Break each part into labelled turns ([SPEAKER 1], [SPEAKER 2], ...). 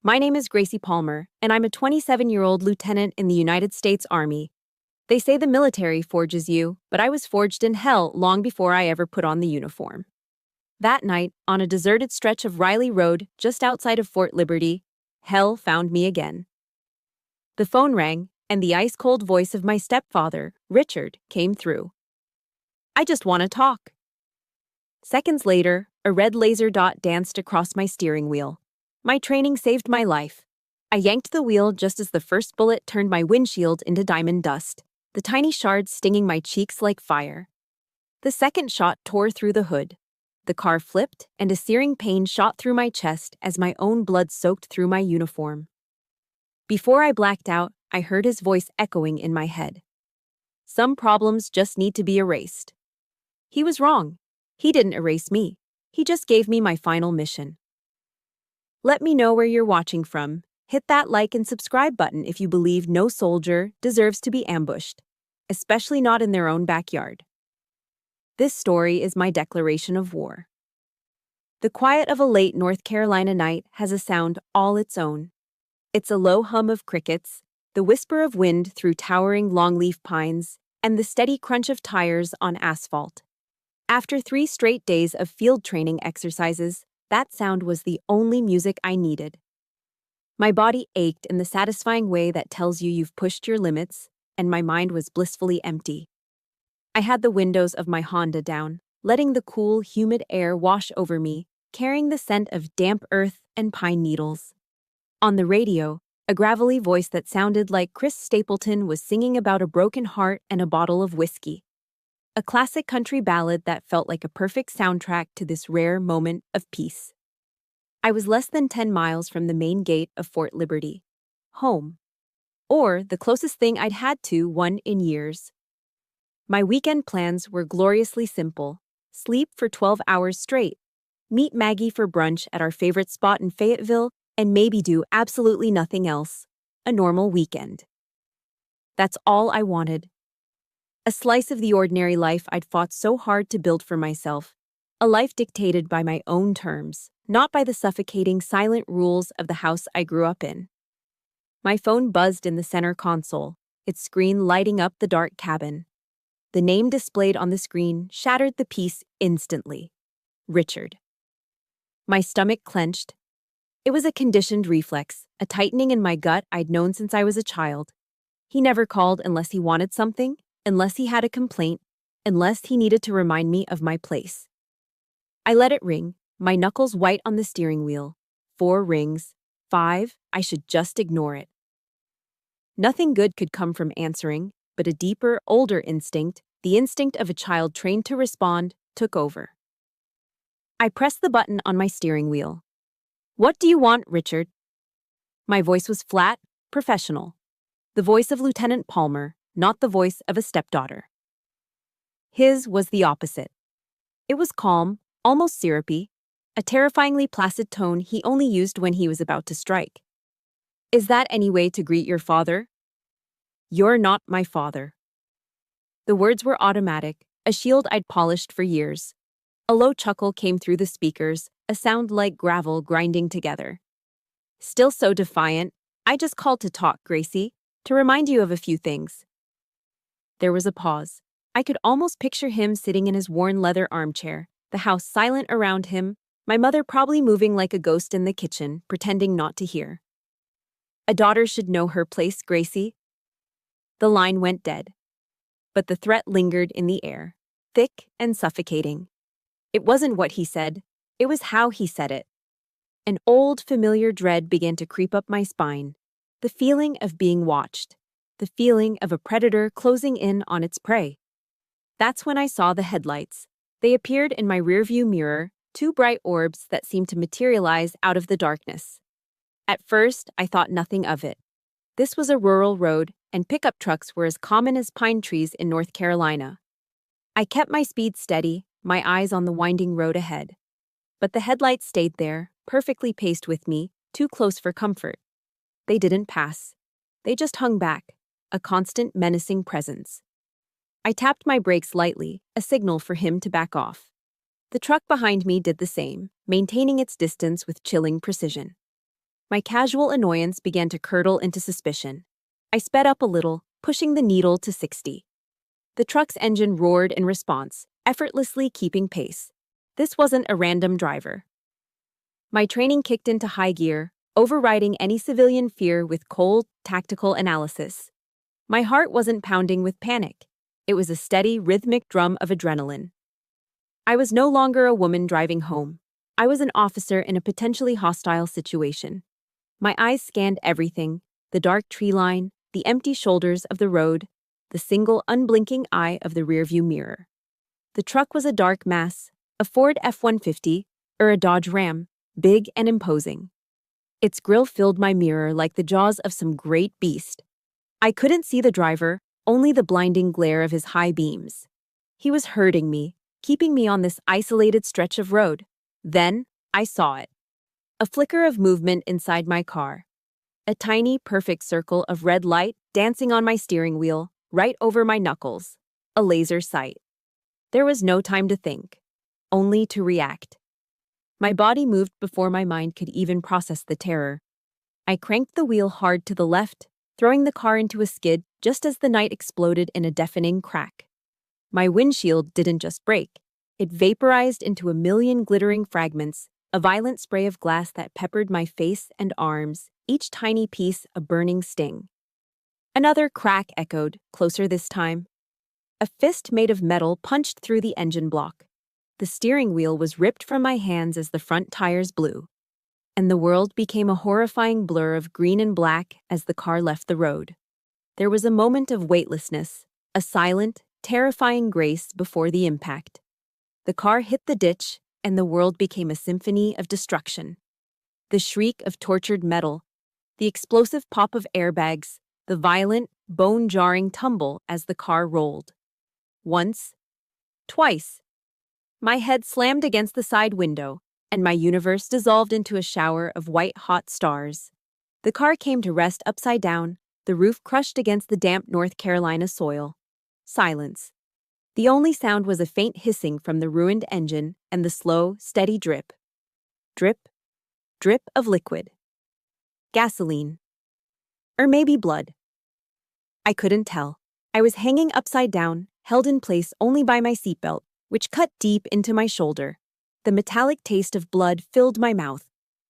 [SPEAKER 1] My name is Gracie Palmer, and I'm a 27-year-old lieutenant in the United States Army. They say the military forges you, but I was forged in hell long before I ever put on the uniform. That night, on a deserted stretch of Riley Road just outside of Fort Liberty, hell found me again. The phone rang, and the ice-cold voice of my stepfather, Richard, came through. "I just want to talk." Seconds later, a red laser dot danced across my steering wheel. My training saved my life. I yanked the wheel just as the first bullet turned my windshield into diamond dust, the tiny shards stinging my cheeks like fire. The second shot tore through the hood. The car flipped, and a searing pain shot through my chest as my own blood soaked through my uniform. Before I blacked out, I heard his voice echoing in my head. "Some problems just need to be erased." He was wrong. He didn't erase me. He just gave me my final mission. Let me know where you're watching from. Hit that like and subscribe button if you believe no soldier deserves to be ambushed, especially not in their own backyard. This story is my declaration of war. The quiet of a late North Carolina night has a sound all its own. It's a low hum of crickets, the whisper of wind through towering longleaf pines, and the steady crunch of tires on asphalt. After 3 straight days of field training exercises, that sound was the only music I needed. My body ached in the satisfying way that tells you you've pushed your limits, and my mind was blissfully empty. I had the windows of my Honda down, letting the cool, humid air wash over me, carrying the scent of damp earth and pine needles. On the radio, a gravelly voice that sounded like Chris Stapleton was singing about a broken heart and a bottle of whiskey. A classic country ballad that felt like a perfect soundtrack to this rare moment of peace. I was less than 10 miles from the main gate of Fort Liberty. Home. Or the closest thing I'd had to one in years. My weekend plans were gloriously simple. Sleep for 12 hours straight. Meet Maggie for brunch at our favorite spot in Fayetteville, and maybe do absolutely nothing else. A normal weekend. That's all I wanted. A slice of the ordinary life I'd fought so hard to build for myself. A life dictated by my own terms, not by the suffocating, silent rules of the house I grew up in. My phone buzzed in the center console, its screen lighting up the dark cabin. The name displayed on the screen shattered the peace instantly. Richard. My stomach clenched. It was a conditioned reflex, a tightening in my gut I'd known since I was a child. He never called unless he wanted something, unless he had a complaint, unless he needed to remind me of my place. I let it ring, my knuckles white on the steering wheel. 4 rings. 5, I should just ignore it. Nothing good could come from answering, but a deeper, older instinct, the instinct of a child trained to respond, took over. I pressed the button on my steering wheel. "What do you want, Richard?" My voice was flat, professional. The voice of Lieutenant Palmer, not the voice of a stepdaughter. His was the opposite. It was calm, almost syrupy, a terrifyingly placid tone he only used when he was about to strike. "Is that any way to greet your father?" "You're not my father." The words were automatic, a shield I'd polished for years. A low chuckle came through the speakers, a sound like gravel grinding together. "Still so defiant. I just called to talk, Gracie, to remind you of a few things." There was a pause. I could almost picture him sitting in his worn leather armchair, the house silent around him, my mother probably moving like a ghost in the kitchen, pretending not to hear. "A daughter should know her place, Gracie." The line went dead. But the threat lingered in the air, thick and suffocating. It wasn't what he said, it was how he said it. An old, familiar dread began to creep up my spine, the feeling of being watched, the feeling of a predator closing in on its prey. That's when I saw the headlights. They appeared in my rearview mirror, 2 bright orbs that seemed to materialize out of the darkness. At first, I thought nothing of it. This was a rural road, and pickup trucks were as common as pine trees in North Carolina. I kept my speed steady, my eyes on the winding road ahead. But the headlights stayed there, perfectly paced with me, too close for comfort. They didn't pass. They just hung back, a constant menacing presence. I tapped my brakes lightly, a signal for him to back off. The truck behind me did the same, maintaining its distance with chilling precision. My casual annoyance began to curdle into suspicion. I sped up a little, pushing the needle to 60. The truck's engine roared in response, effortlessly keeping pace. This wasn't a random driver. My training kicked into high gear, overriding any civilian fear with cold, tactical analysis. My heart wasn't pounding with panic. It was a steady, rhythmic drum of adrenaline. I was no longer a woman driving home. I was an officer in a potentially hostile situation. My eyes scanned everything: the dark tree line, the empty shoulders of the road, the single unblinking eye of the rearview mirror. The truck was a dark mass, a Ford F-150 or a Dodge Ram, big and imposing. Its grille filled my mirror like the jaws of some great beast. I couldn't see the driver, only the blinding glare of his high beams. He was herding me, keeping me on this isolated stretch of road. Then, I saw it. A flicker of movement inside my car. A tiny, perfect circle of red light dancing on my steering wheel, right over my knuckles. A laser sight. There was no time to think, only to react. My body moved before my mind could even process the terror. I cranked the wheel hard to the left, throwing the car into a skid just as the night exploded in a deafening crack. My windshield didn't just break. It vaporized into a million glittering fragments, a violent spray of glass that peppered my face and arms, each tiny piece a burning sting. Another crack echoed, closer this time. A fist made of metal punched through the engine block. The steering wheel was ripped from my hands as the front tires blew. And the world became a horrifying blur of green and black as the car left the road. There was a moment of weightlessness, a silent, terrifying grace before the impact. The car hit the ditch, and the world became a symphony of destruction. The shriek of tortured metal, the explosive pop of airbags, the violent, bone-jarring tumble as the car rolled. Once, twice. My head slammed against the side window, and my universe dissolved into a shower of white-hot stars. The car came to rest upside down, the roof crushed against the damp North Carolina soil. Silence. The only sound was a faint hissing from the ruined engine and the slow, steady drip. Drip, drip of liquid. Gasoline. Or maybe blood. I couldn't tell. I was hanging upside down, held in place only by my seatbelt, which cut deep into my shoulder. The metallic taste of blood filled my mouth.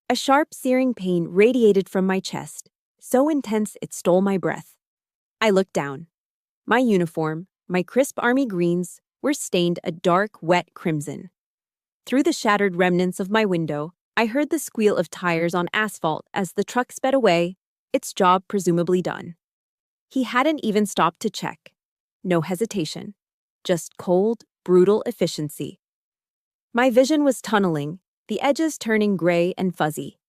[SPEAKER 1] A sharp, searing pain radiated from my chest, so intense it stole my breath. I looked down. My uniform, my crisp army greens, were stained a dark, wet crimson. Through the shattered remnants of my window, I heard the squeal of tires on asphalt as the truck sped away, its job presumably done. He hadn't even stopped to check. No hesitation. Just cold, brutal efficiency. My vision was tunneling, the edges turning gray and fuzzy.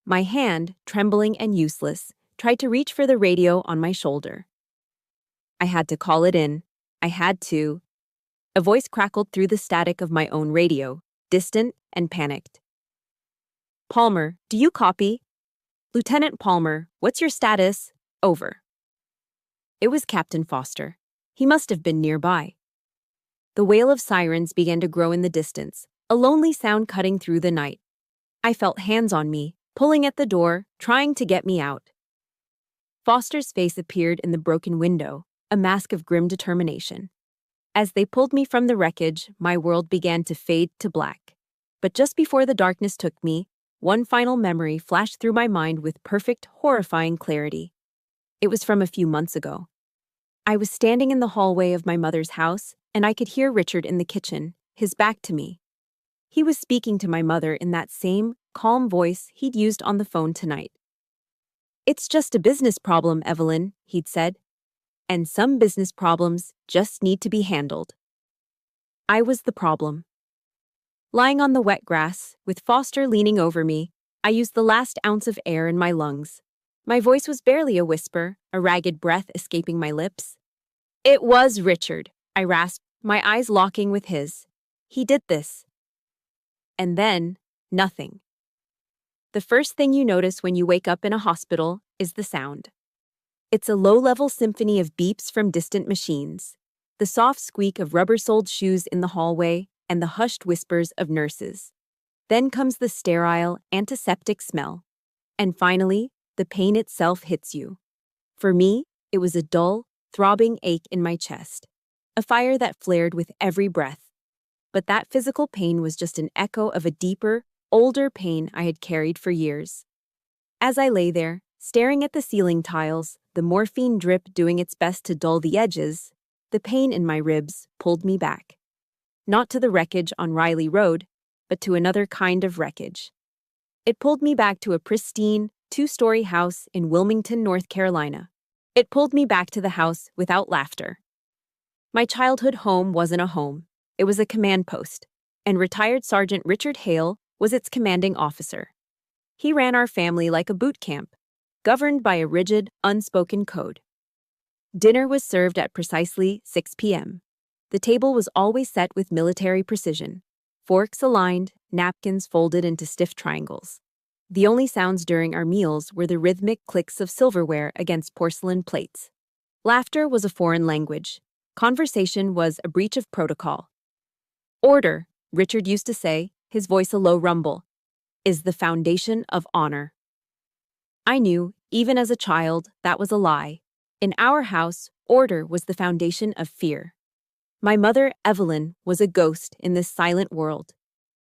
[SPEAKER 1] My hand, trembling and useless, tried to reach for the radio on my shoulder. I had to call it in. I had to. A voice crackled through the static of my own radio, distant and panicked. Palmer, do you copy? Lieutenant Palmer, what's your status? Over. It was Captain Foster. He must have been nearby. The wail of sirens began to grow in the distance, a lonely sound cutting through the night. I felt hands on me, pulling at the door, trying to get me out. Foster's face appeared in the broken window, a mask of grim determination. As they pulled me from the wreckage, my world began to fade to black. But just before the darkness took me, one final memory flashed through my mind with perfect, horrifying clarity. It was from a few months ago. I was standing in the hallway of my mother's house, and I could hear Richard in the kitchen, his back to me. He was speaking to my mother in that same, calm voice he'd used on the phone tonight. "It's just a business problem, Evelyn," he'd said. "And some business problems just need to be handled." I was the problem. Lying on the wet grass, with Foster leaning over me, I used the last ounce of air in my lungs. My voice was barely a whisper, a ragged breath escaping my lips. "It was Richard," I rasped, my eyes locking with his. "He did this." And then, nothing. The first thing you notice when you wake up in a hospital is the sound. It's a low-level symphony of beeps from distant machines, the soft squeak of rubber-soled shoes in the hallway, and the hushed whispers of nurses. Then comes the sterile, antiseptic smell. And finally, the pain itself hits you. For me, it was a dull, throbbing ache in my chest, a fire that flared with every breath. But that physical pain was just an echo of a deeper, older pain I had carried for years. As I lay there, staring at the ceiling tiles, the morphine drip doing its best to dull the edges, the pain in my ribs pulled me back. Not to the wreckage on Riley Road, but to another kind of wreckage. It pulled me back to a pristine, two-story house in Wilmington, North Carolina. It pulled me back to the house without laughter. My childhood home wasn't a home. It was a command post, and retired Sergeant Richard Hale was its commanding officer. He ran our family like a boot camp, governed by a rigid, unspoken code. Dinner was served at precisely 6 p.m. The table was always set with military precision, forks aligned, napkins folded into stiff triangles. The only sounds during our meals were the rhythmic clicks of silverware against porcelain plates. Laughter was a foreign language. Conversation was a breach of protocol. Order, Richard used to say, his voice a low rumble, is the foundation of honor. I knew, even as a child, that was a lie. In our house, order was the foundation of fear. My mother, Evelyn, was a ghost in this silent world.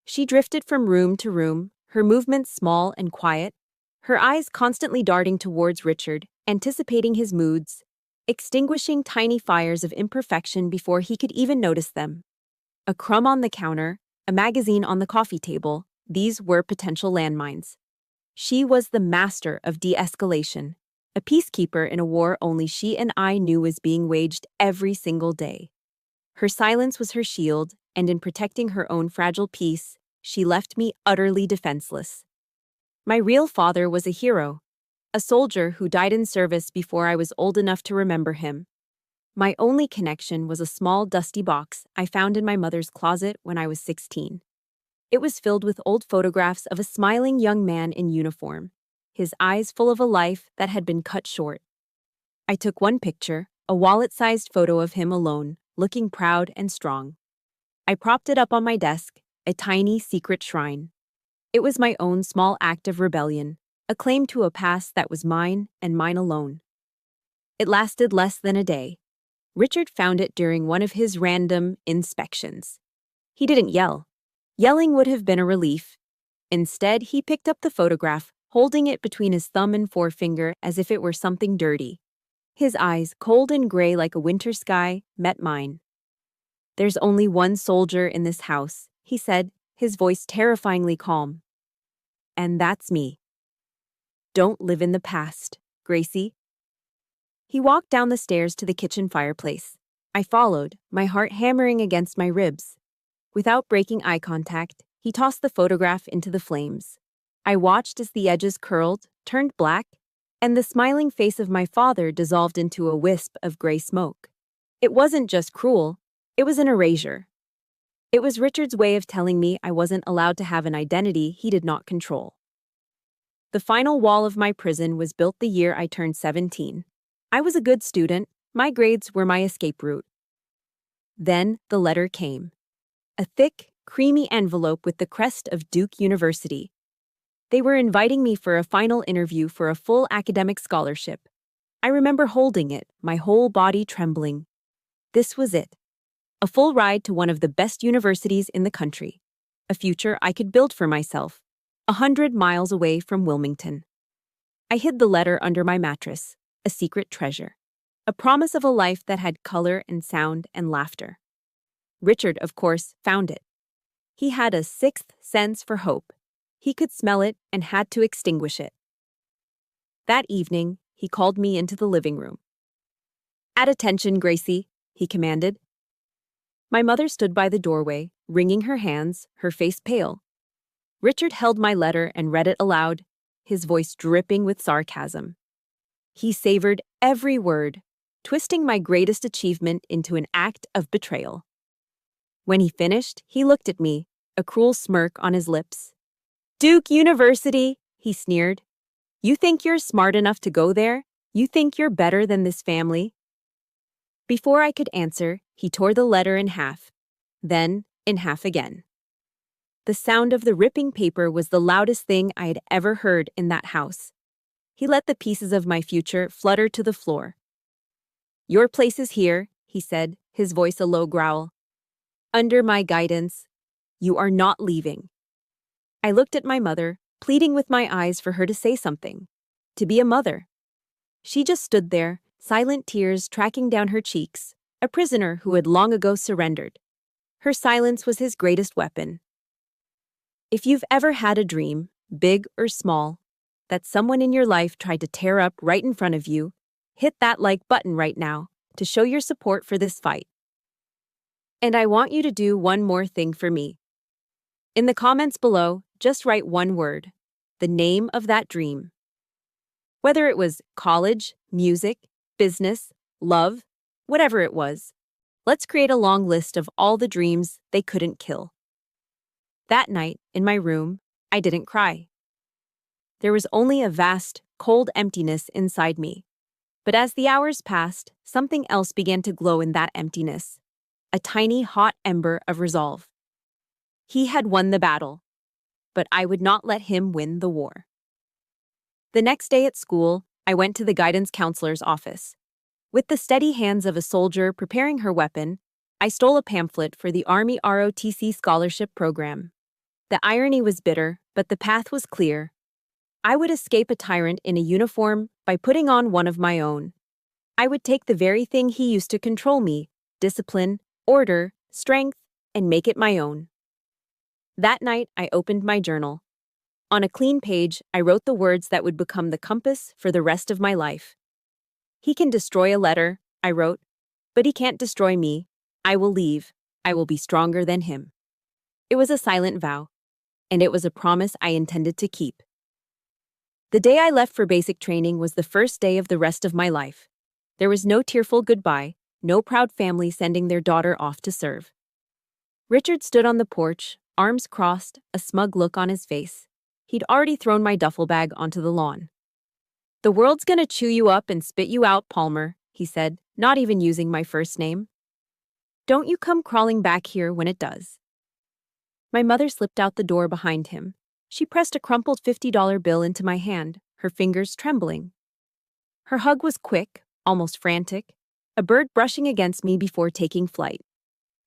[SPEAKER 1] She drifted from room to room, her movements small and quiet, her eyes constantly darting towards Richard, anticipating his moods, extinguishing tiny fires of imperfection before he could even notice them. A crumb on the counter, a magazine on the coffee table, these were potential landmines. She was the master of de-escalation, a peacekeeper in a war only she and I knew was being waged every single day. Her silence was her shield, and in protecting her own fragile peace, she left me utterly defenseless. My real father was a hero, a soldier who died in service before I was old enough to remember him. My only connection was a small dusty box I found in my mother's closet when I was 16. It was filled with old photographs of a smiling young man in uniform, his eyes full of a life that had been cut short. I took one picture, a wallet-sized photo of him alone, looking proud and strong. I propped it up on my desk, a tiny secret shrine. It was my own small act of rebellion, a claim to a past that was mine and mine alone. It lasted less than a day. Richard found it during one of his random inspections. He didn't yell. Yelling would have been a relief. Instead, he picked up the photograph, holding it between his thumb and forefinger as if it were something dirty. His eyes, cold and gray like a winter sky, met mine. "There's only one soldier in this house," he said, his voice terrifyingly calm. "And that's me. Don't live in the past, Gracie." He walked down the stairs to the kitchen fireplace. I followed, my heart hammering against my ribs. Without breaking eye contact, he tossed the photograph into the flames. I watched as the edges curled, turned black, and the smiling face of my father dissolved into a wisp of gray smoke. It wasn't just cruel, it was an erasure. It was Richard's way of telling me I wasn't allowed to have an identity he did not control. The final wall of my prison was built the year I turned 17. I was a good student, my grades were my escape route. Then the letter came. A thick, creamy envelope with the crest of Duke University. They were inviting me for a final interview for a full academic scholarship. I remember holding it, my whole body trembling. This was it. A full ride to one of the best universities in the country. A future I could build for myself, 100 miles away from Wilmington. I hid the letter under my mattress, a secret treasure. A promise of a life that had color and sound and laughter. Richard, of course, found it. He had a sixth sense for hope. He could smell it and had to extinguish it. That evening, he called me into the living room. "At attention, Gracie," he commanded. My mother stood by the doorway, wringing her hands, her face pale. Richard held my letter and read it aloud, his voice dripping with sarcasm. He savored every word, twisting my greatest achievement into an act of betrayal. When he finished, he looked at me, a cruel smirk on his lips. "Duke University," he sneered. "You think you're smart enough to go there? You think you're better than this family?" Before I could answer, he tore the letter in half, then in half again. The sound of the ripping paper was the loudest thing I had ever heard in that house. He let the pieces of my future flutter to the floor. "Your place is here," he said, his voice a low growl. "Under my guidance. You are not leaving." I looked at my mother, pleading with my eyes for her to say something. To be a mother. She just stood there, silent tears tracking down her cheeks, a prisoner who had long ago surrendered. Her silence was his greatest weapon. If you've ever had a dream, big or small, that someone in your life tried to tear up right in front of you, hit that like button right now to show your support for this fight. And I want you to do one more thing for me. In the comments below, just write one word, the name of that dream. Whether it was college, music, business, love, whatever it was, let's create a long list of all the dreams they couldn't kill. That night, in my room, I didn't cry. There was only a vast, cold emptiness inside me. But as the hours passed, something else began to glow in that emptiness. A tiny, hot ember of resolve. He had won the battle, but I would not let him win the war. The next day at school, I went to the guidance counselor's office. With the steady hands of a soldier preparing her weapon, I stole a pamphlet for the Army ROTC scholarship program. The irony was bitter, but the path was clear. I would escape a tyrant in a uniform by putting on one of my own. I would take the very thing he used to control me, discipline, order, strength, and make it my own. That night, I opened my journal. On a clean page, I wrote the words that would become the compass for the rest of my life. "He can destroy a letter," I wrote, "but he can't destroy me. I will leave. I will be stronger than him." It was a silent vow, and it was a promise I intended to keep. The day I left for basic training was the first day of the rest of my life. There was no tearful goodbye, no proud family sending their daughter off to serve. Richard stood on the porch, arms crossed, a smug look on his face. He'd already thrown my duffel bag onto the lawn. "The world's gonna chew you up and spit you out, Palmer," he said, not even using my first name. "Don't you come crawling back here when it does." My mother slipped out the door behind him. She pressed a crumpled $50 bill into my hand, her fingers trembling. Her hug was quick, almost frantic, a bird brushing against me before taking flight.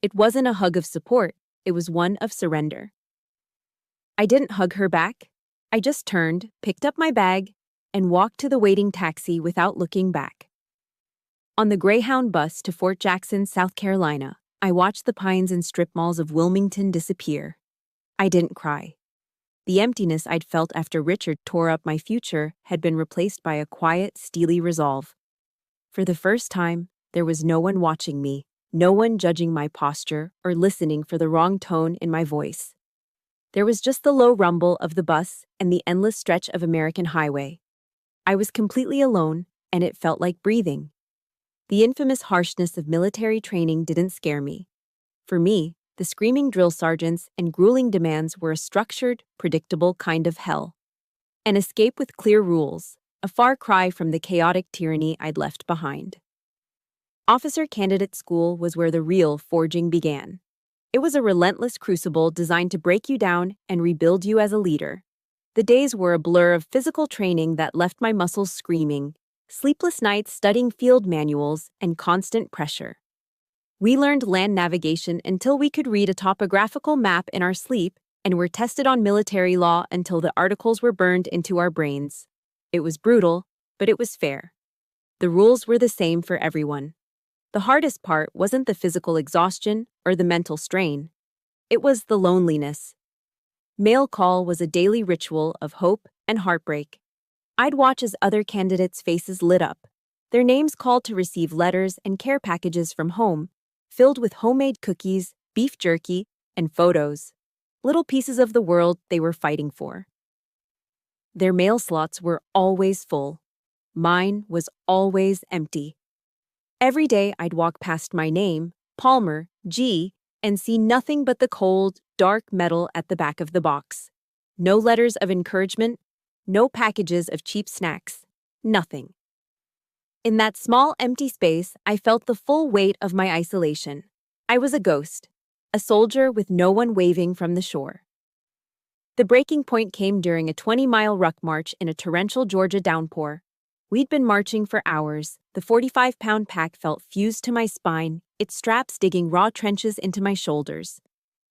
[SPEAKER 1] It wasn't a hug of support, it was one of surrender. I didn't hug her back. I just turned, picked up my bag, and walked to the waiting taxi without looking back. On the Greyhound bus to Fort Jackson, South Carolina, I watched the pines and strip malls of Wilmington disappear. I didn't cry. The emptiness I'd felt after Richard tore up my future had been replaced by a quiet, steely resolve. For the first time, there was no one watching me, no one judging my posture or listening for the wrong tone in my voice. There was just the low rumble of the bus and the endless stretch of American highway. I was completely alone, and it felt like breathing. The infamous harshness of military training didn't scare me. For me, the screaming drill sergeants and grueling demands were a structured, predictable kind of hell. An escape with clear rules, a far cry from the chaotic tyranny I'd left behind. Officer Candidate School was where the real forging began. It was a relentless crucible designed to break you down and rebuild you as a leader. The days were a blur of physical training that left my muscles screaming, sleepless nights studying field manuals, and constant pressure. We learned land navigation until we could read a topographical map in our sleep, and were tested on military law until the articles were burned into our brains. It was brutal, but it was fair. The rules were the same for everyone. The hardest part wasn't the physical exhaustion or the mental strain. It was the loneliness. Mail call was a daily ritual of hope and heartbreak. I'd watch as other candidates' faces lit up, their names called to receive letters and care packages from home, filled with homemade cookies, beef jerky, and photos, little pieces of the world they were fighting for. Their mail slots were always full. Mine was always empty. Every day I'd walk past my name, Palmer, G, and see nothing but the cold, dark metal at the back of the box. No letters of encouragement, no packages of cheap snacks, nothing. In that small, empty space, I felt the full weight of my isolation. I was a ghost, a soldier with no one waving from the shore. The breaking point came during a 20-mile ruck march in a torrential Georgia downpour. We'd been marching for hours. The 45-pound pack felt fused to my spine, its straps digging raw trenches into my shoulders.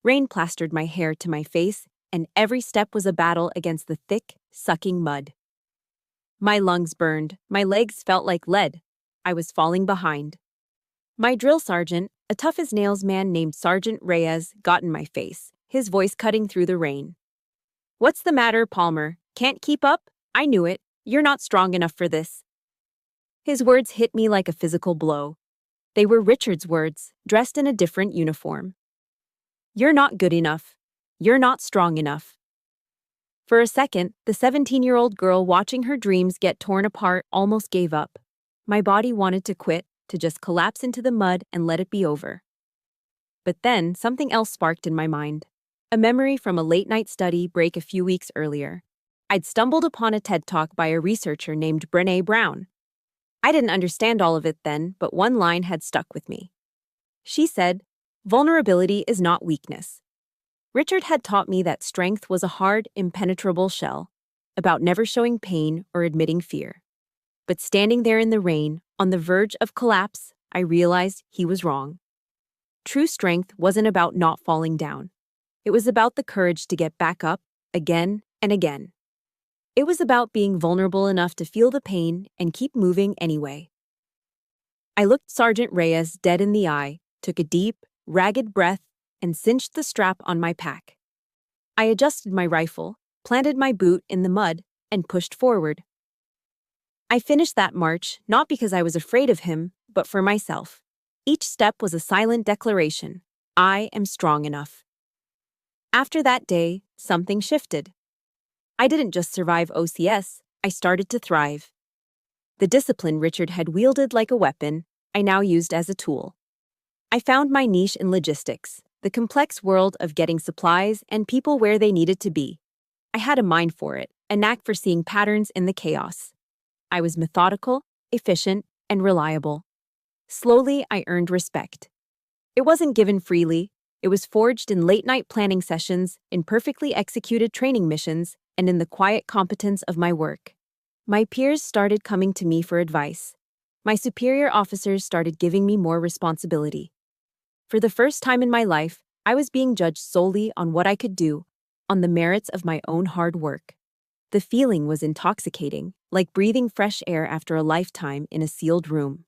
[SPEAKER 1] Rain plastered my hair to my face, and every step was a battle against the thick, sucking mud. My lungs burned, my legs felt like lead. I was falling behind. My drill sergeant, a tough-as-nails man named Sergeant Reyes, got in my face, his voice cutting through the rain. "What's the matter, Palmer? Can't keep up? I knew it. You're not strong enough for this." His words hit me like a physical blow. They were Richard's words, dressed in a different uniform. "You're not good enough. You're not strong enough." For a second, the 17-year-old girl watching her dreams get torn apart almost gave up. My body wanted to quit, to just collapse into the mud and let it be over. But then, something else sparked in my mind. A memory from a late-night study break a few weeks earlier. I'd stumbled upon a TED Talk by a researcher named Brené Brown. I didn't understand all of it then, but one line had stuck with me. She said, "Vulnerability is not weakness." Richard had taught me that strength was a hard, impenetrable shell, about never showing pain or admitting fear. But standing there in the rain, on the verge of collapse, I realized he was wrong. True strength wasn't about not falling down. It was about the courage to get back up, again and again. It was about being vulnerable enough to feel the pain and keep moving anyway. I looked Sergeant Reyes dead in the eye, took a deep, ragged breath, and cinched the strap on my pack. I adjusted my rifle, planted my boot in the mud, and pushed forward. I finished that march not because I was afraid of him, but for myself. Each step was a silent declaration. I am strong enough. After that day, something shifted. I didn't just survive OCS, I started to thrive. The discipline Richard had wielded like a weapon, I now used as a tool. I found my niche in logistics, the complex world of getting supplies and people where they needed to be. I had a mind for it, a knack for seeing patterns in the chaos. I was methodical, efficient, and reliable. Slowly, I earned respect. It wasn't given freely. It was forged in late-night planning sessions, in perfectly executed training missions, and in the quiet competence of my work. My peers started coming to me for advice. My superior officers started giving me more responsibility. For the first time in my life, I was being judged solely on what I could do, on the merits of my own hard work. The feeling was intoxicating, like breathing fresh air after a lifetime in a sealed room.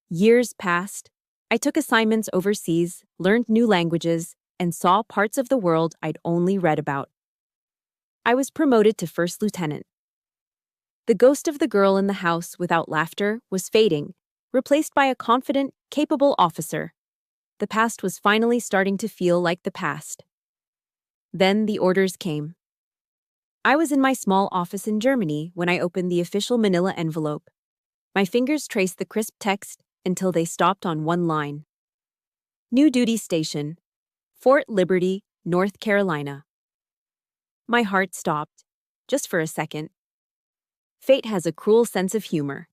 [SPEAKER 1] Years passed. I took assignments overseas, learned new languages, and saw parts of the world I'd only read about. I was promoted to first lieutenant. The ghost of the girl in the house without laughter was fading, replaced by a confident, capable officer. The past was finally starting to feel like the past. Then the orders came. I was in my small office in Germany when I opened the official manila envelope. My fingers traced the crisp text until they stopped on one line. New duty station, Fort Liberty, North Carolina. My heart stopped, just for a second. Fate has a cruel sense of humor.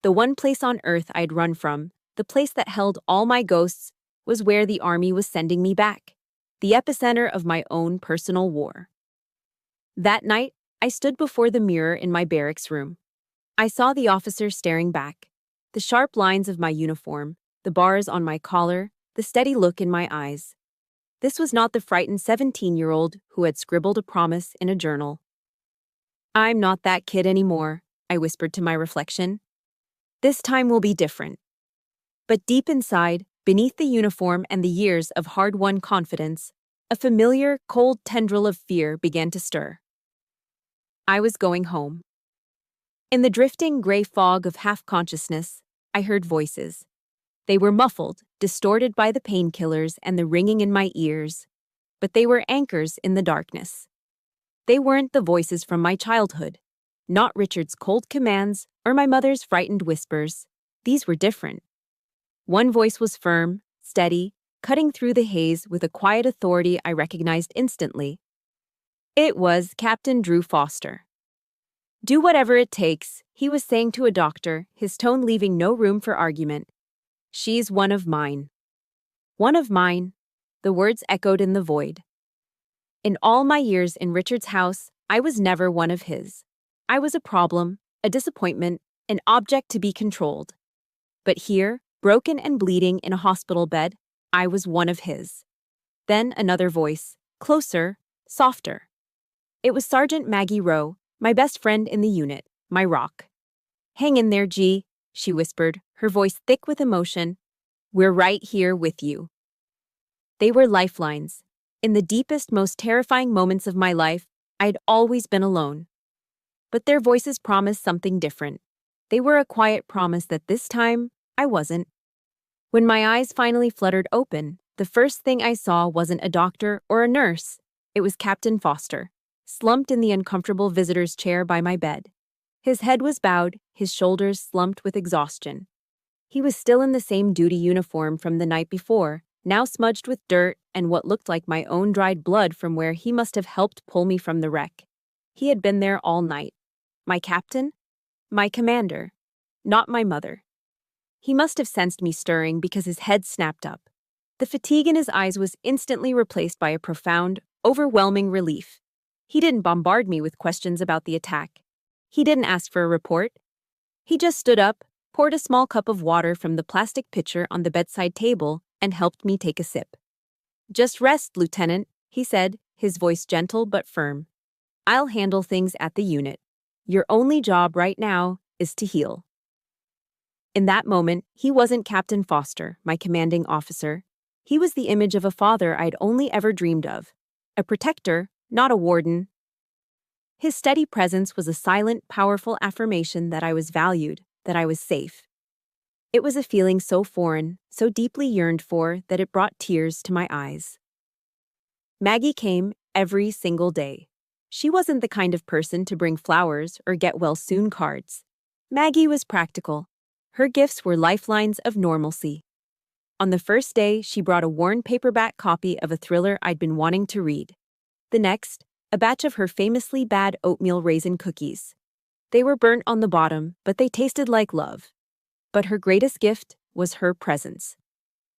[SPEAKER 1] The one place on earth I'd run from, the place that held all my ghosts, was where the army was sending me back, the epicenter of my own personal war. That night, I stood before the mirror in my barracks room. I saw the officer staring back, the sharp lines of my uniform, the bars on my collar, the steady look in my eyes. This was not the frightened 17-year-old who had scribbled a promise in a journal. "I'm not that kid anymore," I whispered to my reflection. "This time will be different." But deep inside, beneath the uniform and the years of hard-won confidence, a familiar, cold tendril of fear began to stir. I was going home. In the drifting gray fog of half-consciousness, I heard voices. They were muffled, distorted by the painkillers and the ringing in my ears, but they were anchors in the darkness. They weren't the voices from my childhood, not Richard's cold commands or my mother's frightened whispers. These were different. One voice was firm, steady, cutting through the haze with a quiet authority I recognized instantly. It was Captain Drew Foster. "Do whatever it takes," he was saying to a doctor, his tone leaving no room for argument. "She's one of mine." One of mine. The words echoed in the void. In all my years in Richard's house, I was never one of his. I was a problem, a disappointment, an object to be controlled. But here, broken and bleeding in a hospital bed, I was one of his. Then another voice, closer, softer. It was Sergeant Maggie Rowe, my best friend in the unit, my rock. "Hang in there, G," she whispered, her voice thick with emotion. "We're right here with you." They were lifelines. In the deepest, most terrifying moments of my life, I'd always been alone. But their voices promised something different. They were a quiet promise that this time, I wasn't. When my eyes finally fluttered open, the first thing I saw wasn't a doctor or a nurse. It was Captain Foster, slumped in the uncomfortable visitor's chair by my bed. His head was bowed, his shoulders slumped with exhaustion. He was still in the same duty uniform from the night before, now smudged with dirt and what looked like my own dried blood from where he must have helped pull me from the wreck. He had been there all night. My captain? My commander. Not my mother. He must have sensed me stirring because his head snapped up. The fatigue in his eyes was instantly replaced by a profound, overwhelming relief. He didn't bombard me with questions about the attack. He didn't ask for a report. He just stood up, poured a small cup of water from the plastic pitcher on the bedside table, and helped me take a sip. "Just rest, Lieutenant," he said, his voice gentle but firm. "I'll handle things at the unit. Your only job right now is to heal." In that moment, he wasn't Captain Foster, my commanding officer. He was the image of a father I'd only ever dreamed of. A protector, not a warden. His steady presence was a silent, powerful affirmation that I was valued, that I was safe. It was a feeling so foreign, so deeply yearned for, that it brought tears to my eyes. Maggie came every single day. She wasn't the kind of person to bring flowers or get-well-soon cards. Maggie was practical. Her gifts were lifelines of normalcy. On the first day, she brought a worn paperback copy of a thriller I'd been wanting to read. The next, a batch of her famously bad oatmeal raisin cookies. They were burnt on the bottom, but they tasted like love. But her greatest gift was her presence.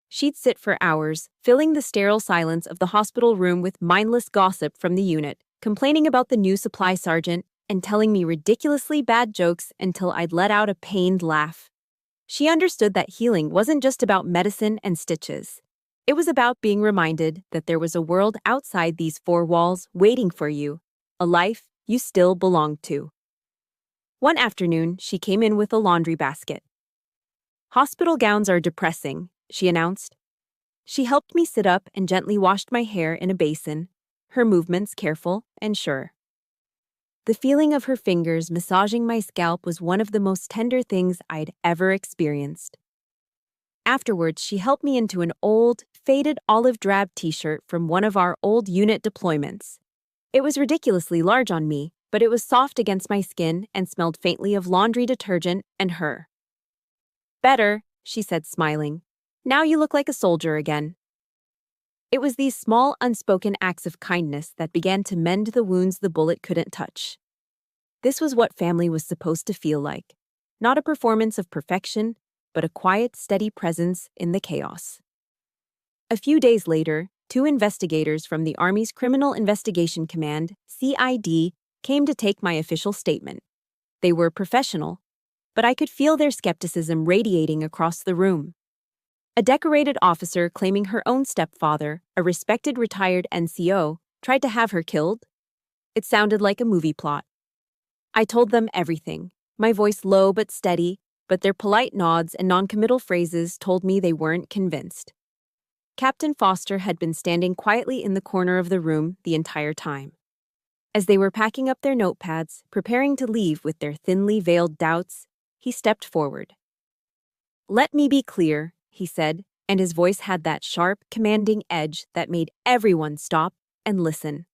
[SPEAKER 1] She'd sit for hours, filling the sterile silence of the hospital room with mindless gossip from the unit, complaining about the new supply sergeant, and telling me ridiculously bad jokes until I'd let out a pained laugh. She understood that healing wasn't just about medicine and stitches. It was about being reminded that there was a world outside these four walls waiting for you, a life you still belonged to. One afternoon, she came in with a laundry basket. "Hospital gowns are depressing," she announced. She helped me sit up and gently washed my hair in a basin, her movements careful and sure. The feeling of her fingers massaging my scalp was one of the most tender things I'd ever experienced. Afterwards, she helped me into an old, faded olive drab t-shirt from one of our old unit deployments. It was ridiculously large on me, but it was soft against my skin and smelled faintly of laundry detergent and her. "Better," she said, smiling. "Now you look like a soldier again." It was these small, unspoken acts of kindness that began to mend the wounds the bullet couldn't touch. This was what family was supposed to feel like. Not a performance of perfection, but a quiet, steady presence in the chaos. A few days later, 2 investigators from the Army's Criminal Investigation Command, CID, came to take my official statement. They were professional, but I could feel their skepticism radiating across the room. A decorated officer claiming her own stepfather, a respected retired NCO, tried to have her killed. It sounded like a movie plot. I told them everything, my voice low but steady, but their polite nods and noncommittal phrases told me they weren't convinced. Captain Foster had been standing quietly in the corner of the room the entire time. As they were packing up their notepads, preparing to leave with their thinly veiled doubts, he stepped forward. "Let me be clear," he said, and his voice had that sharp, commanding edge that made everyone stop and listen.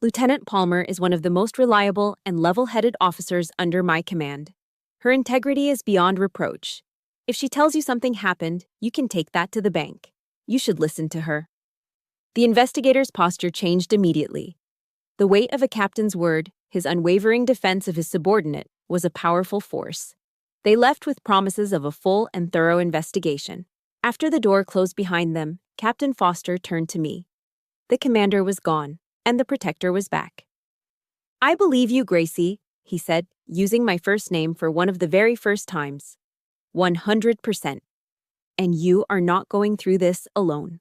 [SPEAKER 1] "Lieutenant Palmer is one of the most reliable and level-headed officers under my command. Her integrity is beyond reproach. If she tells you something happened, you can take that to the bank. You should listen to her." The investigator's posture changed immediately. The weight of a captain's word, his unwavering defense of his subordinate, was a powerful force. They left with promises of a full and thorough investigation. After the door closed behind them, Captain Foster turned to me. The commander was gone, and the protector was back. "I believe you, Gracie," he said, using my first name for one of the very first times. 100%. And you are not going through this alone.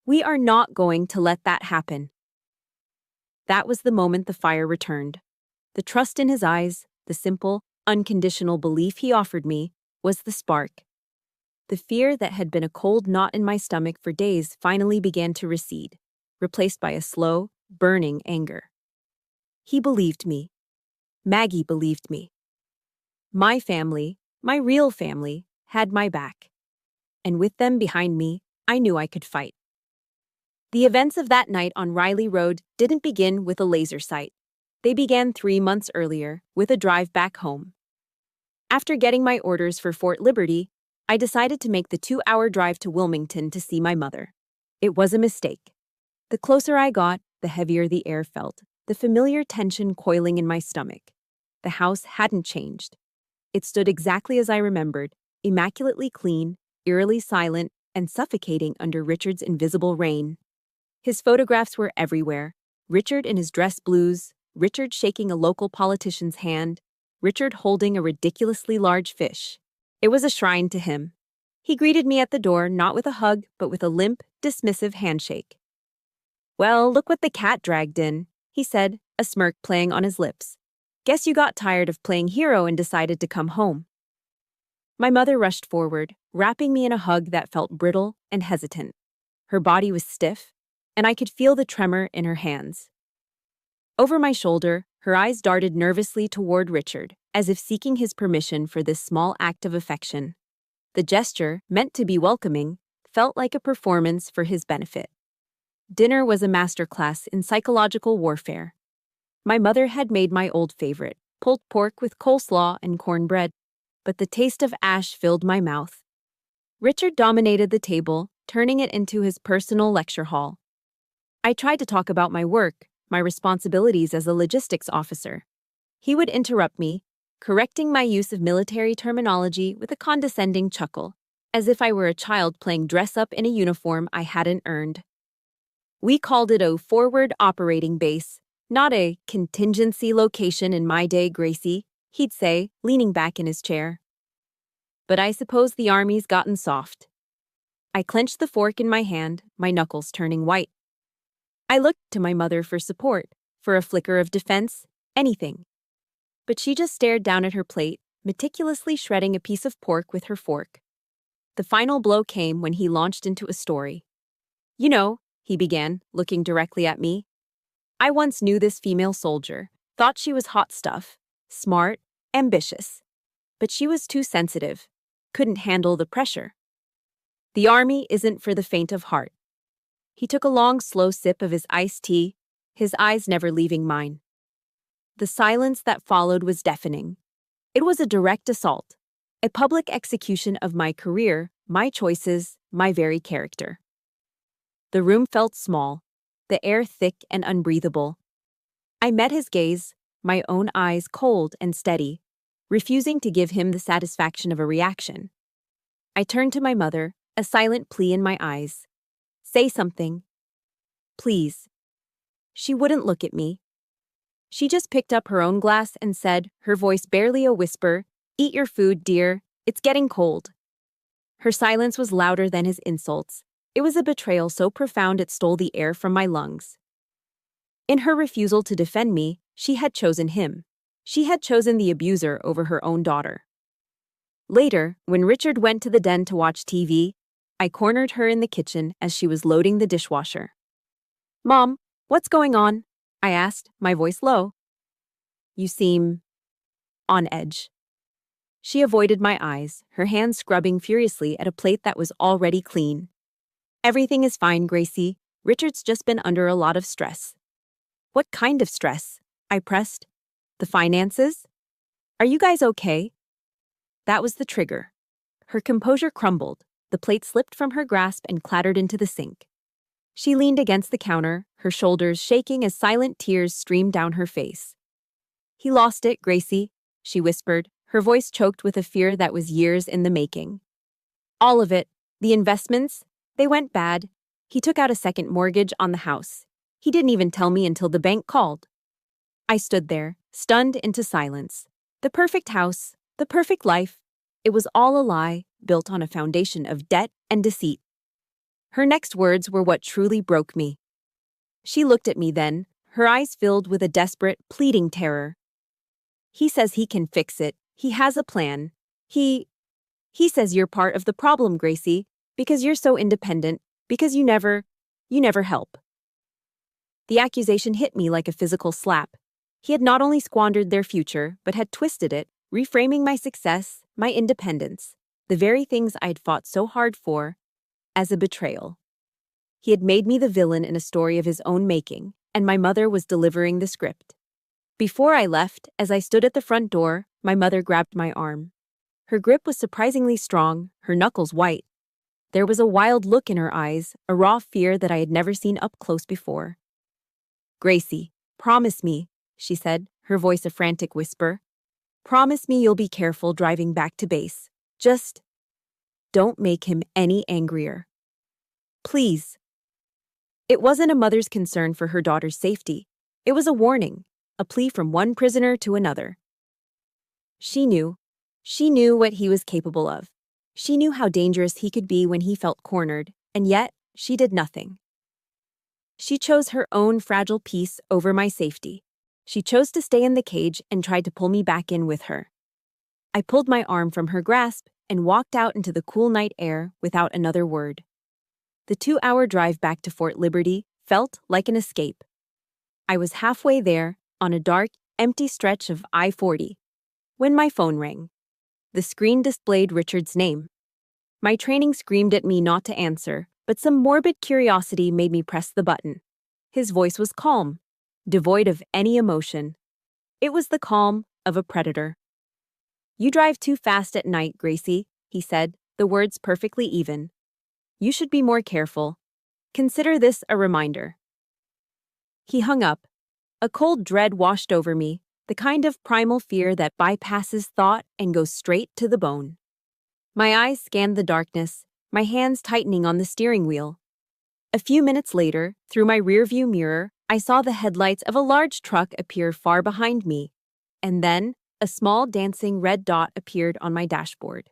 [SPEAKER 1] We are not going to let that happen. That was the moment the fire returned. The trust in his eyes, the simple, unconditional belief he offered me, was the spark. The fear that had been a cold knot in my stomach for days finally began to recede, replaced by a slow, burning anger. He believed me. Maggie believed me. My family, my real family, had my back. And with them behind me, I knew I could fight. The events of that night on Riley Road didn't begin with a laser sight. They began 3 months earlier, with a drive back home. After getting my orders for Fort Liberty, I decided to make the 2-hour drive to Wilmington to see my mother. It was a mistake. The closer I got, the heavier the air felt, the familiar tension coiling in my stomach. The house hadn't changed. It stood exactly as I remembered, immaculately clean, eerily silent, and suffocating under Richard's invisible reign. His photographs were everywhere. Richard in his dress blues, Richard shaking a local politician's hand, Richard holding a ridiculously large fish. It was a shrine to him. He greeted me at the door not with a hug, but with a limp, dismissive handshake. "Well, look what the cat dragged in," he said, a smirk playing on his lips. "Guess you got tired of playing hero and decided to come home." My mother rushed forward, wrapping me in a hug that felt brittle and hesitant. Her body was stiff, and I could feel the tremor in her hands. Over my shoulder, her eyes darted nervously toward Richard, as if seeking his permission for this small act of affection. The gesture, meant to be welcoming, felt like a performance for his benefit. Dinner was a masterclass in psychological warfare. My mother had made my old favorite, pulled pork with coleslaw and cornbread, but the taste of ash filled my mouth. Richard dominated the table, turning it into his personal lecture hall. I tried to talk about my work, my responsibilities as a logistics officer. He would interrupt me, correcting my use of military terminology with a condescending chuckle, as if I were a child playing dress-up in a uniform I hadn't earned. "We called it a forward operating base, not a contingency location in my day, Gracie," he'd say, leaning back in his chair. But I suppose the Army's gotten soft. I clenched the fork in my hand, my knuckles turning white. I looked to my mother for support, for a flicker of defense, anything. But she just stared down at her plate, meticulously shredding a piece of pork with her fork. The final blow came when he launched into a story. "You know," he began, looking directly at me, "I once knew this female soldier, thought she was hot stuff, smart, ambitious. But she was too sensitive, couldn't handle the pressure. The Army isn't for the faint of heart." He took a long, slow sip of his iced tea, his eyes never leaving mine. The silence that followed was deafening. It was a direct assault, a public execution of my career, my choices, my very character. The room felt small, the air thick and unbreathable. I met his gaze, my own eyes cold and steady, refusing to give him the satisfaction of a reaction. I turned to my mother, a silent plea in my eyes. "Say something. Please." She wouldn't look at me. She just picked up her own glass and said, her voice barely a whisper, "Eat your food, dear. It's getting cold." Her silence was louder than his insults. It was a betrayal so profound it stole the air from my lungs. In her refusal to defend me, she had chosen him. She had chosen the abuser over her own daughter. Later, when Richard went to the den to watch TV, I cornered her in the kitchen as she was loading the dishwasher. "Mom, what's going on?" I asked, my voice low. "You seem on edge." She avoided my eyes, her hands scrubbing furiously at a plate that was already clean. "Everything is fine, Gracie. Richard's just been under a lot of stress." "What kind of stress?" I pressed. "The finances? Are you guys okay?" That was the trigger. Her composure crumbled. The plate slipped from her grasp and clattered into the sink. She leaned against the counter, her shoulders shaking as silent tears streamed down her face. "He lost it, Gracie," she whispered, her voice choked with a fear that was years in the making. "All of it. The investments, they went bad. He took out a second mortgage on the house. He didn't even tell me until the bank called. I stood there, stunned into silence. The perfect house, the perfect life. It was all a lie, built on a foundation of debt and deceit. Her next words were what truly broke me. She looked at me then, her eyes filled with a desperate, pleading terror. He says he can fix it. He has a plan. He says you're part of the problem, Gracie, because you're so independent, because you never help. The accusation hit me like a physical slap. He had not only squandered their future, but had twisted it, reframing my success, my independence, the very things I'd fought so hard for, as a betrayal. He had made me the villain in a story of his own making, and my mother was delivering the script. Before I left, as I stood at the front door, my mother grabbed my arm. Her grip was surprisingly strong, her knuckles white. There was a wild look in her eyes, a raw fear that I had never seen up close before. "Gracie, promise me," she said, her voice a frantic whisper. "Promise me you'll be careful driving back to base. Just don't make him any angrier. Please." It wasn't a mother's concern for her daughter's safety. It was a warning, a plea from one prisoner to another. She knew what he was capable of. She knew how dangerous he could be when he felt cornered, and yet she did nothing. She chose her own fragile peace over my safety. She chose to stay in the cage and tried to pull me back in with her. I pulled my arm from her grasp and walked out into the cool night air without another word. The 2-hour drive back to Fort Liberty felt like an escape. I was halfway there, on a dark, empty stretch of I-40, when my phone rang. The screen displayed Richard's name. My training screamed at me not to answer, but some morbid curiosity made me press the button. His voice was calm, devoid of any emotion. It was the calm of a predator. "You drive too fast at night, Gracie," he said, the words perfectly even. "You should be more careful. Consider this a reminder." He hung up. A cold dread washed over me, the kind of primal fear that bypasses thought and goes straight to the bone. My eyes scanned the darkness, my hands tightening on the steering wheel. A few minutes later, through my rearview mirror, I saw the headlights of a large truck appear far behind me, and then a small dancing red dot appeared on my dashboard.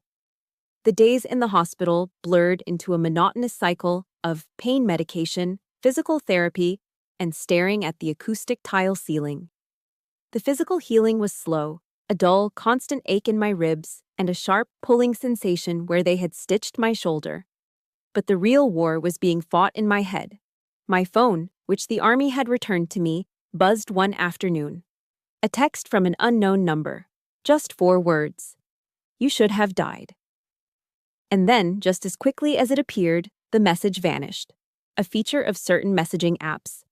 [SPEAKER 1] The days in the hospital blurred into a monotonous cycle of pain medication, physical therapy, and staring at the acoustic tile ceiling. The physical healing was slow, a dull, constant ache in my ribs, and a sharp, pulling sensation where they had stitched my shoulder. But the real war was being fought in my head. My phone, which the Army had returned to me, buzzed one afternoon. A text from an unknown number. Just 4 words. "You should have died." And then, just as quickly as it appeared, the message vanished. A feature of certain messaging apps.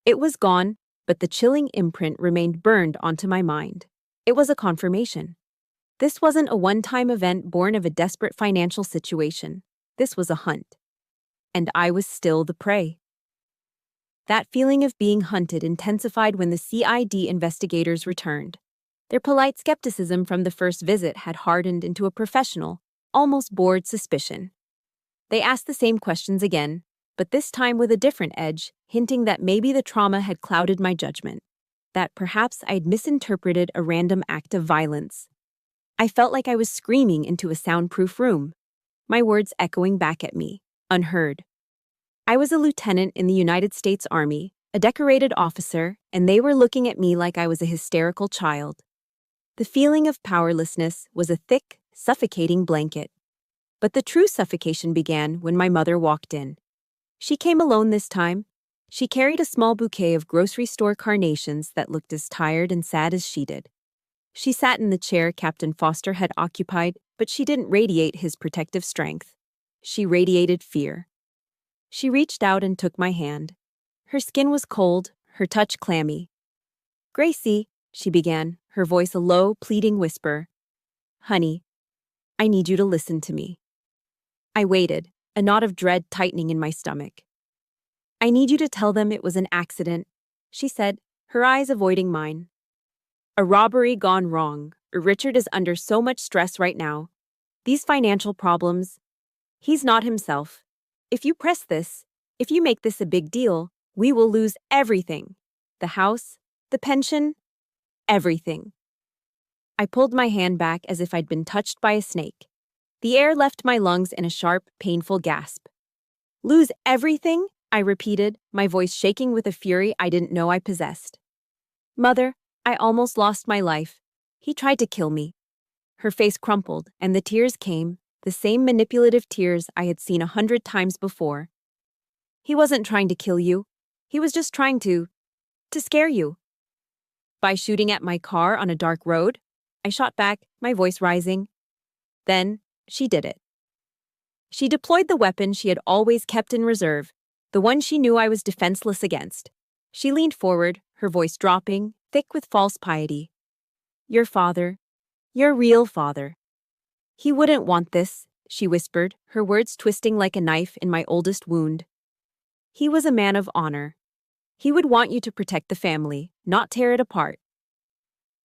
[SPEAKER 1] It was gone, but the chilling imprint remained burned onto my mind. It was a confirmation. This wasn't a one-time event born of a desperate financial situation. This was a hunt. And I was still the prey. That feeling of being hunted intensified when the CID investigators returned. Their polite skepticism from the first visit had hardened into a professional, almost bored suspicion. They asked the same questions again, but this time with a different edge, hinting that maybe the trauma had clouded my judgment, that perhaps I'd misinterpreted a random act of violence. I felt like I was screaming into a soundproof room, my words echoing back at me, unheard. I was a lieutenant in the United States Army, a decorated officer, and they were looking at me like I was a hysterical child. The feeling of powerlessness was a thick, suffocating blanket. But the true suffocation began when my mother walked in. She came alone this time. She carried a small bouquet of grocery store carnations that looked as tired and sad as she did. She sat in the chair Captain Foster had occupied, but she didn't radiate his protective strength. She radiated fear. She reached out and took my hand. Her skin was cold, her touch clammy. "Gracie," she began, her voice a low, pleading whisper. "Honey, I need you to listen to me." I waited, a knot of dread tightening in my stomach. "I need you to tell them it was an accident," she said, her eyes avoiding mine. "A robbery gone wrong. Richard is under so much stress right now. These financial problems. He's not himself. If you press this, If you make this a big deal, we will lose everything. The house, the pension, everything. I pulled my hand back as if I'd been touched by a snake. The air left my lungs in a sharp, painful gasp. Lose everything? I repeated, my voice shaking with a fury I didn't know I possessed. Mother, I almost lost my life. He tried to kill me. Her face crumpled, and the tears came, the same manipulative tears I had seen 100 times before. He wasn't trying to kill you. He was just trying to scare you. By shooting at my car on a dark road? I shot back, my voice rising. Then, she did it. She deployed the weapon she had always kept in reserve, the one she knew I was defenseless against. She leaned forward, her voice dropping, thick with false piety. Your father, your real father. He wouldn't want this, she whispered, her words twisting like a knife in my oldest wound. He was a man of honor. He would want you to protect the family, not tear it apart.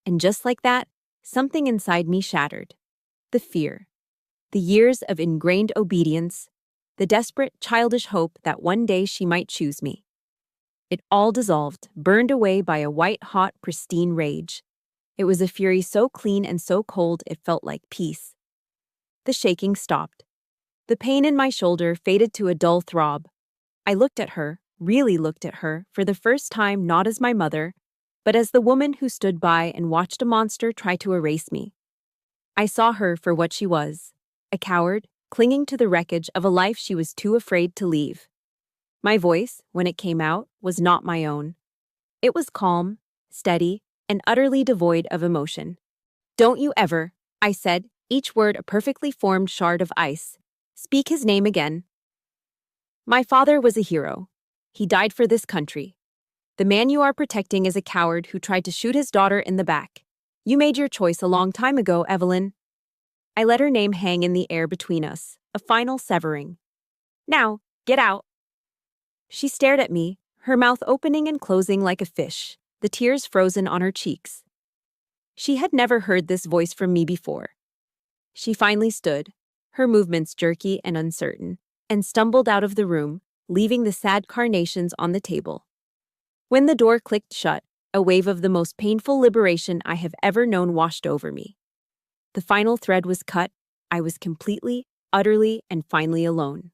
[SPEAKER 1] And just like that, something inside me shattered. The fear. The years of ingrained obedience. The desperate, childish hope that one day she might choose me. It all dissolved, burned away by a white-hot, pristine rage. It was a fury so clean and so cold it felt like peace. The shaking stopped. The pain in my shoulder faded to a dull throb. I looked at her, really looked at her, for the first time not as my mother, but as the woman who stood by and watched a monster try to erase me. I saw her for what she was, a coward, clinging to the wreckage of a life she was too afraid to leave. My voice, when it came out, was not my own. It was calm, steady, and utterly devoid of emotion. Don't you ever, I said, each word a perfectly formed shard of ice, speak his name again. My father was a hero. He died for this country. The man you are protecting is a coward who tried to shoot his daughter in the back. You made your choice a long time ago, Evelyn. I let her name hang in the air between us, a final severing. Now, get out. She stared at me, her mouth opening and closing like a fish, the tears frozen on her cheeks. She had never heard this voice from me before. She finally stood, her movements jerky and uncertain, and stumbled out of the room, leaving the sad carnations on the table. When the door clicked shut, a wave of the most painful liberation I have ever known washed over me. The final thread was cut. I was completely, utterly, and finally alone.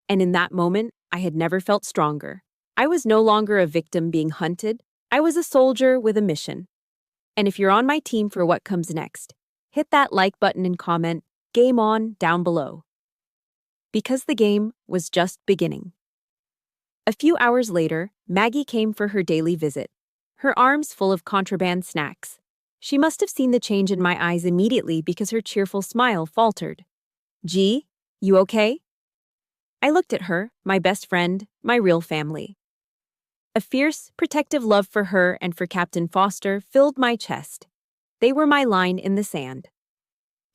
[SPEAKER 1] And in that moment, I had never felt stronger. I was no longer a victim being hunted. I was a soldier with a mission. And if you're on my team for what comes next, hit that like button and comment, "Game on," down below. Because the game was just beginning. A few hours later, Maggie came for her daily visit, her arms full of contraband snacks. She must have seen the change in my eyes immediately because her cheerful smile faltered. Gee, you okay? I looked at her, my best friend, my real family. A fierce, protective love for her and for Captain Foster filled my chest. They were my line in the sand.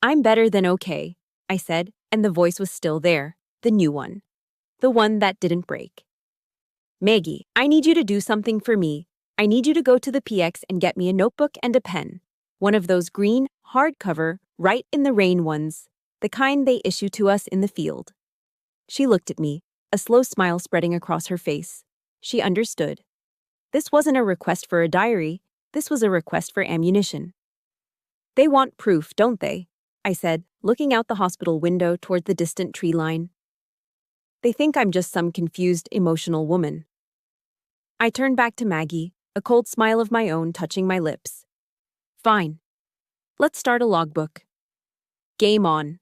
[SPEAKER 1] I'm better than okay, I said, and the voice was still there, the new one. The one that didn't break. Maggie, I need you to do something for me. I need you to go to the PX and get me a notebook and a pen. One of those green, hardcover, write in the rain ones, the kind they issue to us in the field. She looked at me, a slow smile spreading across her face. She understood. This wasn't a request for a diary, this was a request for ammunition. They want proof, don't they? I said, looking out the hospital window toward the distant tree line. They think I'm just some confused, emotional woman. I turned back to Maggie, a cold smile of my own touching my lips. Fine. Let's start a logbook. Game on.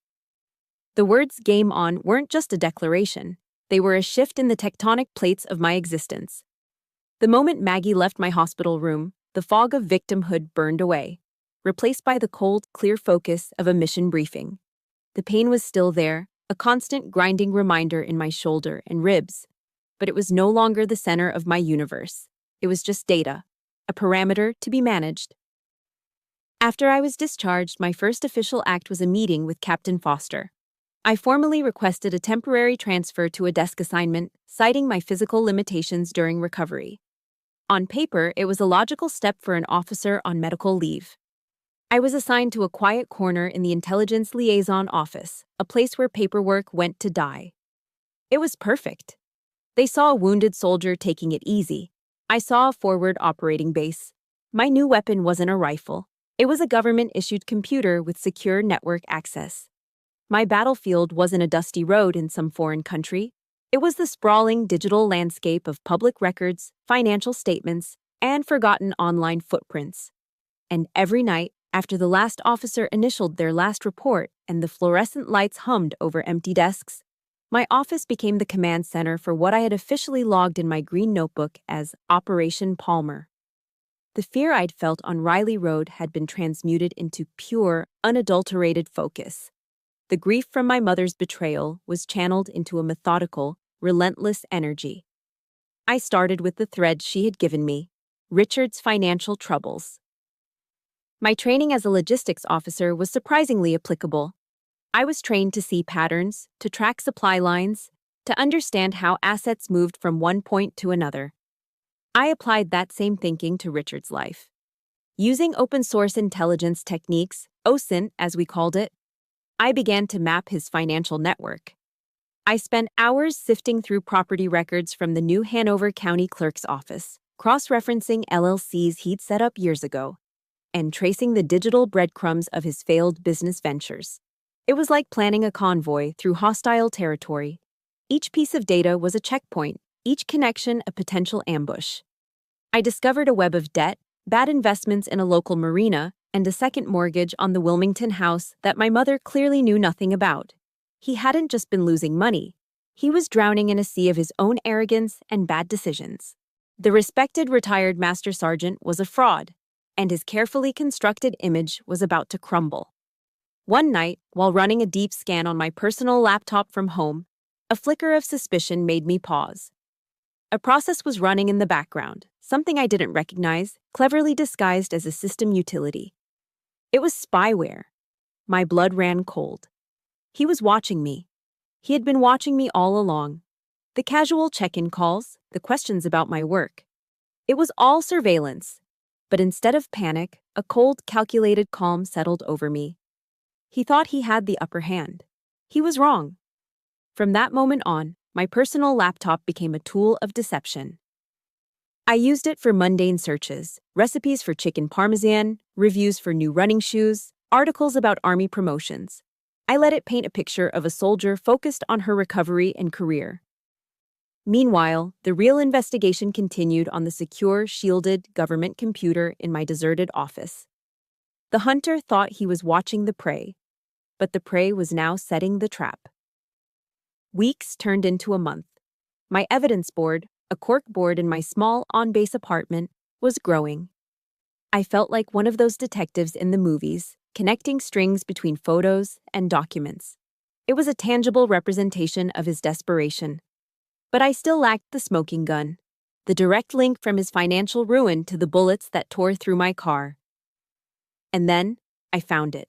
[SPEAKER 1] The words game on weren't just a declaration. They were a shift in the tectonic plates of my existence. The moment Maggie left my hospital room, the fog of victimhood burned away, replaced by the cold, clear focus of a mission briefing. The pain was still there, a constant grinding reminder in my shoulder and ribs, but it was no longer the center of my universe. It was just data, a parameter to be managed. After I was discharged, my first official act was a meeting with Captain Foster. I formally requested a temporary transfer to a desk assignment, citing my physical limitations during recovery. On paper, it was a logical step for an officer on medical leave. I was assigned to a quiet corner in the intelligence liaison office, a place where paperwork went to die. It was perfect. They saw a wounded soldier taking it easy. I saw a forward operating base. My new weapon wasn't a rifle. It was a government-issued computer with secure network access. My battlefield wasn't a dusty road in some foreign country. It was the sprawling digital landscape of public records, financial statements, and forgotten online footprints. And every night, after the last officer initialed their last report and the fluorescent lights hummed over empty desks, my office became the command center for what I had officially logged in my green notebook as Operation Palmer. The fear I'd felt on Riley Road had been transmuted into pure, unadulterated focus. The grief from my mother's betrayal was channeled into a methodical, relentless energy. I started with the thread she had given me, Richard's financial troubles. My training as a logistics officer was surprisingly applicable. I was trained to see patterns, to track supply lines, to understand how assets moved from one point to another. I applied that same thinking to Richard's life. Using open-source intelligence techniques, OSINT as we called it, I began to map his financial network. I spent hours sifting through property records from the New Hanover County Clerk's office, cross-referencing LLCs he'd set up years ago, and tracing the digital breadcrumbs of his failed business ventures. It was like planning a convoy through hostile territory. Each piece of data was a checkpoint, each connection a potential ambush. I discovered a web of debt, bad investments in a local marina, and a second mortgage on the Wilmington house that my mother clearly knew nothing about. He hadn't just been losing money. He was drowning in a sea of his own arrogance and bad decisions. The respected retired master sergeant was a fraud, and his carefully constructed image was about to crumble. One night, while running a deep scan on my personal laptop from home, a flicker of suspicion made me pause. A process was running in the background, something I didn't recognize, cleverly disguised as a system utility. It was spyware. My blood ran cold. He was watching me. He had been watching me all along. The casual check-in calls, the questions about my work. It was all surveillance. But instead of panic, a cold, calculated calm settled over me. He thought he had the upper hand. He was wrong. From that moment on, my personal laptop became a tool of deception. I used it for mundane searches, recipes for chicken parmesan, reviews for new running shoes, articles about army promotions. I let it paint a picture of a soldier focused on her recovery and career. Meanwhile, the real investigation continued on the secure, shielded government computer in my deserted office. The hunter thought he was watching the prey, but the prey was now setting the trap. Weeks turned into a month. My evidence board, a cork board in my small on-base apartment, was growing. I felt like one of those detectives in the movies, connecting strings between photos and documents. It was a tangible representation of his desperation. But I still lacked the smoking gun, the direct link from his financial ruin to the bullets that tore through my car. And then, I found it.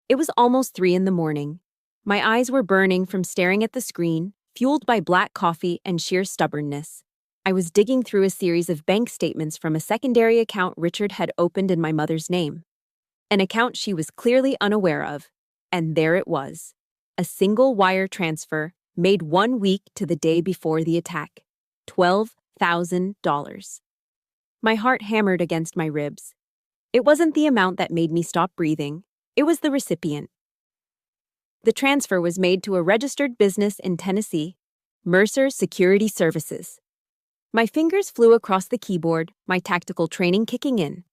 [SPEAKER 1] It was almost 3 a.m. My eyes were burning from staring at the screen, fueled by black coffee and sheer stubbornness. I was digging through a series of bank statements from a secondary account Richard had opened in my mother's name. An account she was clearly unaware of. And there it was. A single wire transfer, made 1 week to the day before the attack. $12,000. My heart hammered against my ribs. It wasn't the amount that made me stop breathing. It was the recipient. The transfer was made to a registered business in Tennessee, Mercer Security Services. My fingers flew across the keyboard, my tactical training kicking in.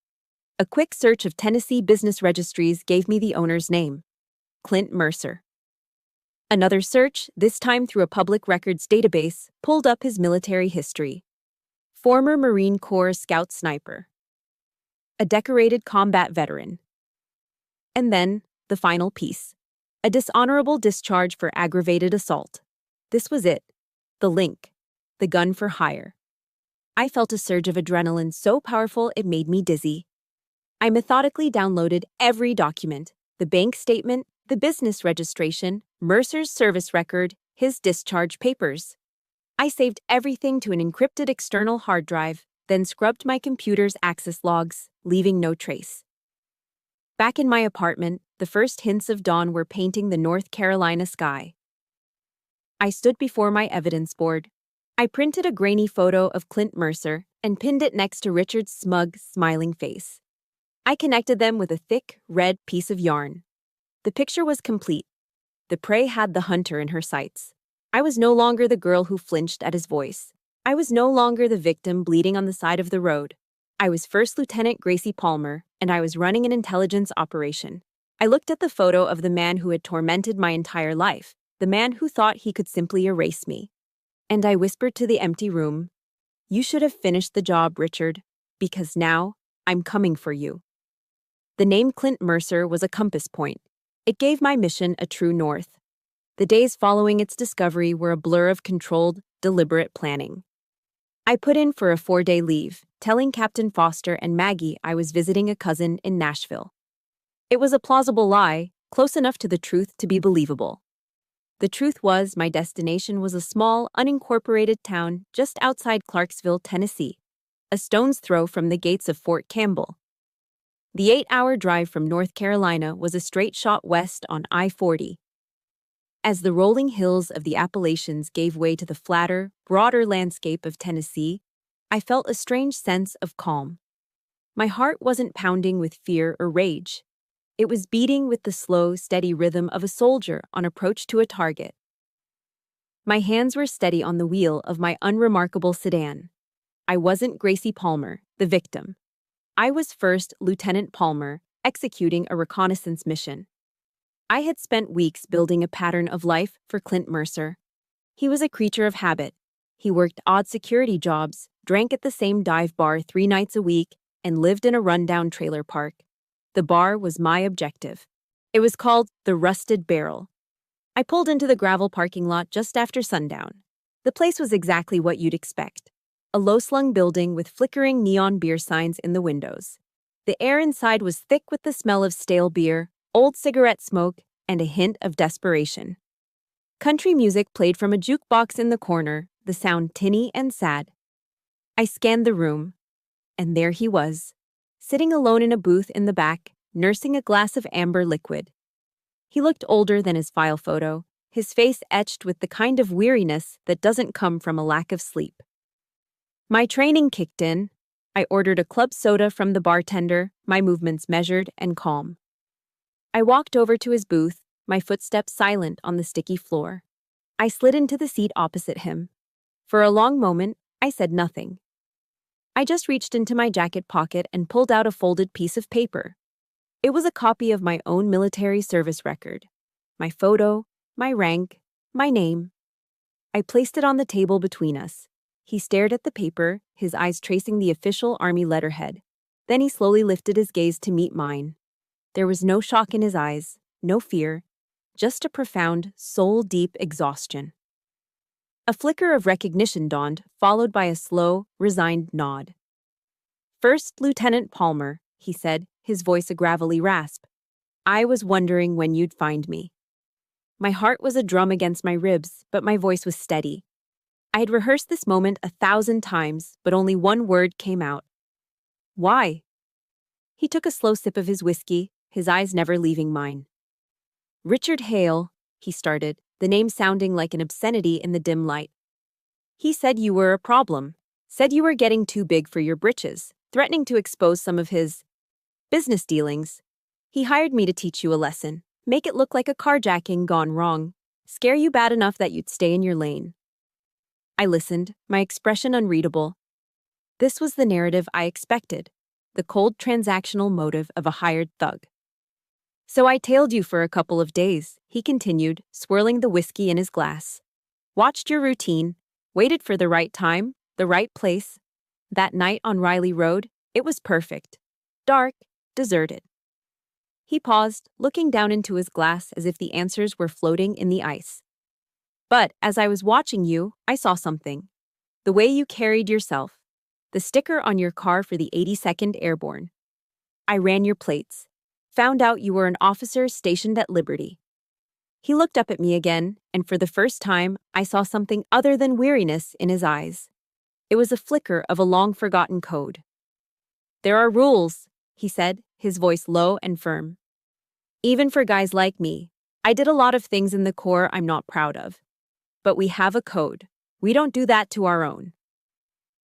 [SPEAKER 1] A quick search of Tennessee business registries gave me the owner's name, Clint Mercer. Another search, this time through a public records database, pulled up his military history. Former Marine Corps scout sniper. A decorated combat veteran. And then, the final piece. A dishonorable discharge for aggravated assault. This was it. The link. The gun for hire. I felt a surge of adrenaline so powerful it made me dizzy. I methodically downloaded every document. The bank statement, the business registration, Mercer's service record, his discharge papers. I saved everything to an encrypted external hard drive, then scrubbed my computer's access logs, leaving no trace. Back in my apartment, the first hints of dawn were painting the North Carolina sky. I stood before my evidence board, I printed a grainy photo of Clint Mercer and pinned it next to Richard's smug, smiling face. I connected them with a thick, red piece of yarn. The picture was complete. The prey had the hunter in her sights. I was no longer the girl who flinched at his voice. I was no longer the victim bleeding on the side of the road. I was First Lieutenant Gracie Palmer, and I was running an intelligence operation. I looked at the photo of the man who had tormented my entire life, the man who thought he could simply erase me. And I whispered to the empty room, "You should have finished the job, Richard, because now I'm coming for you." The name Clint Mercer was a compass point. It gave my mission a true north. The days following its discovery were a blur of controlled, deliberate planning. I put in for a 4-day leave, telling Captain Foster and Maggie I was visiting a cousin in Nashville. It was a plausible lie, close enough to the truth to be believable. The truth was my destination was a small, unincorporated town just outside Clarksville, Tennessee, a stone's throw from the gates of Fort Campbell. The 8-hour drive from North Carolina was a straight shot west on I-40. As the rolling hills of the Appalachians gave way to the flatter, broader landscape of Tennessee, I felt a strange sense of calm. My heart wasn't pounding with fear or rage. It was beating with the slow, steady rhythm of a soldier on approach to a target. My hands were steady on the wheel of my unremarkable sedan. I wasn't Gracie Palmer, the victim. I was First Lieutenant Palmer, executing a reconnaissance mission. I had spent weeks building a pattern of life for Clint Mercer. He was a creature of habit. He worked odd security jobs, drank at the same dive bar 3 nights a week, and lived in a rundown trailer park. The bar was my objective. It was called the Rusted Barrel. I pulled into the gravel parking lot just after sundown. The place was exactly what you'd expect. A low-slung building with flickering neon beer signs in the windows. The air inside was thick with the smell of stale beer, old cigarette smoke, and a hint of desperation. Country music played from a jukebox in the corner, the sound tinny and sad. I scanned the room, and there he was, sitting alone in a booth in the back, nursing a glass of amber liquid. He looked older than his file photo, his face etched with the kind of weariness that doesn't come from a lack of sleep. My training kicked in. I ordered a club soda from the bartender, my movements measured and calm. I walked over to his booth, my footsteps silent on the sticky floor. I slid into the seat opposite him. For a long moment, I said nothing. I just reached into my jacket pocket and pulled out a folded piece of paper. It was a copy of my own military service record. My photo, my rank, my name. I placed it on the table between us. He stared at the paper, his eyes tracing the official Army letterhead. Then he slowly lifted his gaze to meet mine. There was no shock in his eyes, no fear, just a profound, soul-deep exhaustion. A flicker of recognition dawned, followed by a slow, resigned nod. "First Lieutenant Palmer," he said, his voice a gravelly rasp. "I was wondering when you'd find me." My heart was a drum against my ribs, but my voice was steady. I had rehearsed this moment 1,000 times, but only one word came out. "Why?" He took a slow sip of his whiskey, his eyes never leaving mine. "Richard Hale," he started, the name sounding like an obscenity in the dim light. "He said you were a problem, said you were getting too big for your britches, threatening to expose some of his business dealings. He hired me to teach you a lesson, make it look like a carjacking gone wrong, scare you bad enough that you'd stay in your lane." I listened, my expression unreadable. This was the narrative I expected, the cold transactional motive of a hired thug. "So I tailed you for a couple of days," he continued, swirling the whiskey in his glass. "Watched your routine, waited for the right time, the right place. That night on Riley Road, it was perfect. Dark, deserted." He paused, looking down into his glass as if the answers were floating in the ice. "But as I was watching you, I saw something. The way you carried yourself. The sticker on your car for the 82nd Airborne. I ran your plates. Found out you were an officer stationed at Liberty." He looked up at me again, and for the first time, I saw something other than weariness in his eyes. It was a flicker of a long-forgotten code. "There are rules," he said, his voice low and firm. "Even for guys like me. I did a lot of things in the Corps I'm not proud of. But we have a code. We don't do that to our own.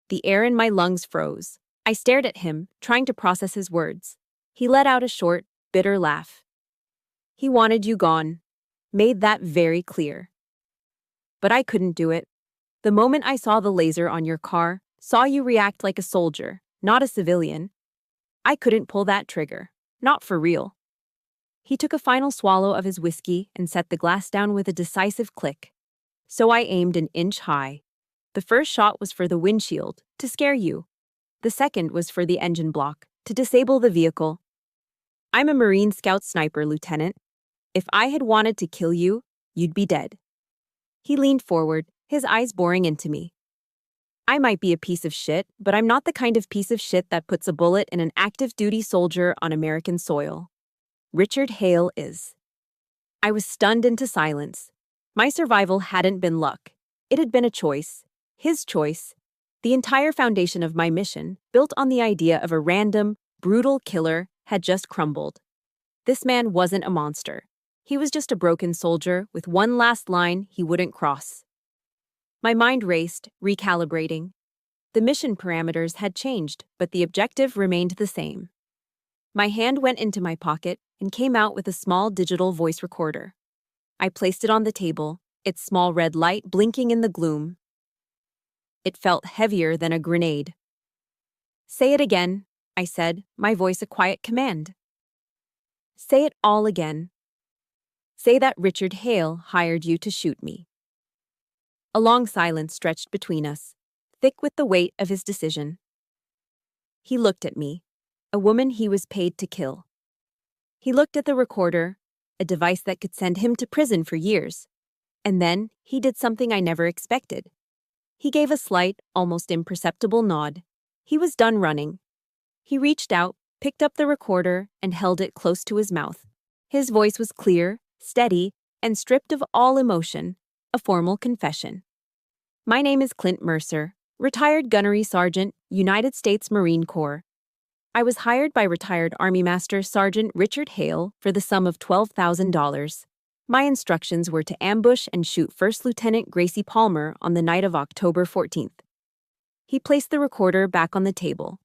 [SPEAKER 1] The air in my lungs froze. I stared at him, trying to process his words. He let out a short, bitter laugh. He wanted you gone. Made that very clear. But I couldn't do it. The moment I saw the laser on your car, saw you react like a soldier, not a civilian, I couldn't pull that trigger. Not for real. He took a final swallow of his whiskey and set the glass down with a decisive click. So I aimed an inch high. The first shot was for the windshield, to scare you. The second was for the engine block, to disable the vehicle. I'm a Marine Scout sniper, Lieutenant. If I had wanted to kill you, you'd be dead. He leaned forward, his eyes boring into me. I might be a piece of shit, but I'm not the kind of piece of shit that puts a bullet in an active-duty soldier on American soil. Richard Hale is. I was stunned into silence. My survival hadn't been luck. It had been a choice. His choice. The entire foundation of my mission, built on the idea of a random, brutal killer, had just crumbled. This man wasn't a monster. He was just a broken soldier with one last line he wouldn't cross. My mind raced, recalibrating. The mission parameters had changed, but the objective remained the same. My hand went into my pocket and came out with a small digital voice recorder. I placed it on the table, its small red light blinking in the gloom. It felt heavier than a grenade. "Say it again," I said, my voice a quiet command. "Say it all again. Say that Richard Hale hired you to shoot me." A long silence stretched between us, thick with the weight of his decision. He looked at me, a woman he was paid to kill. He looked at the recorder, a device that could send him to prison for years. And then he did something I never expected. He gave a slight, almost imperceptible nod. He was done running. He reached out, picked up the recorder, and held it close to his mouth. His voice was clear, steady, and stripped of all emotion, a formal confession. "My name is Clint Mercer, retired gunnery sergeant, United States Marine Corps. I was hired by retired Army Master Sergeant Richard Hale for the sum of $12,000. My instructions were to ambush and shoot First Lieutenant Gracie Palmer on the night of October 14th. He placed the recorder back on the table.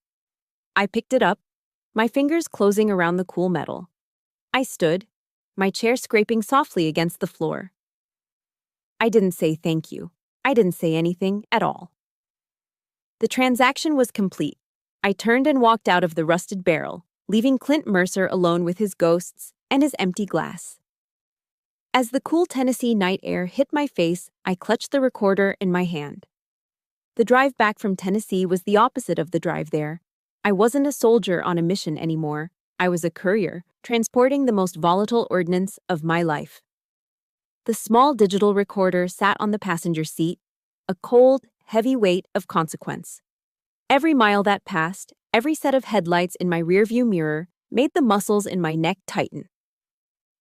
[SPEAKER 1] I picked it up, my fingers closing around the cool metal. I stood, my chair scraping softly against the floor. I didn't say thank you. I didn't say anything at all. The transaction was complete. I turned and walked out of the rusted barrel, leaving Clint Mercer alone with his ghosts and his empty glass. As the cool Tennessee night air hit my face, I clutched the recorder in my hand. The drive back from Tennessee was the opposite of the drive there. I wasn't a soldier on a mission anymore. I was a courier, transporting the most volatile ordnance of my life. The small digital recorder sat on the passenger seat, a cold, heavy weight of consequence. Every mile that passed, every set of headlights in my rearview mirror made the muscles in my neck tighten.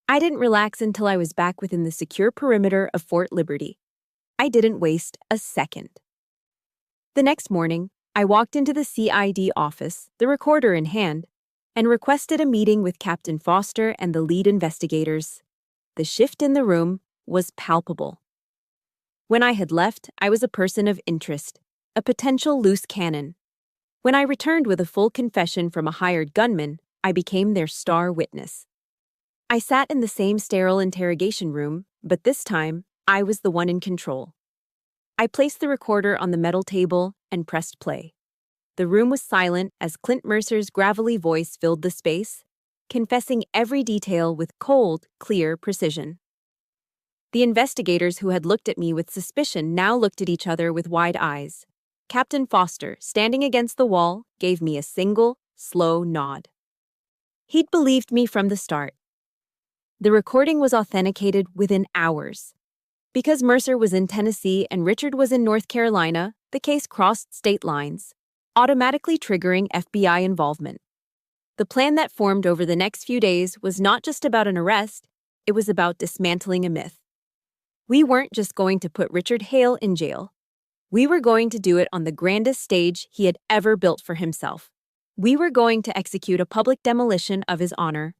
[SPEAKER 1] I didn't relax until I was back within the secure perimeter of Fort Liberty. I didn't waste a second. The next morning, I walked into the CID office, the recorder in hand, and requested a meeting with Captain Foster and the lead investigators. The shift in the room was palpable. When I had left, I was a person of interest, a potential loose cannon. When I returned with a full confession from a hired gunman, I became their star witness. I sat in the same sterile interrogation room, but this time, I was the one in control. I placed the recorder on the metal table and pressed play. The room was silent as Clint Mercer's gravelly voice filled the space, confessing every detail with cold, clear precision. The investigators who had looked at me with suspicion now looked at each other with wide eyes. Captain Foster, standing against the wall, gave me a single, slow nod. He'd believed me from the start. The recording was authenticated within hours. Because Mercer was in Tennessee and Richard was in North Carolina, the case crossed state lines, automatically triggering FBI involvement. The plan that formed over the next few days was not just about an arrest, it was about dismantling a myth. We weren't just going to put Richard Hale in jail. We were going to do it on the grandest stage he had ever built for himself. We were going to execute a public demolition of his honor.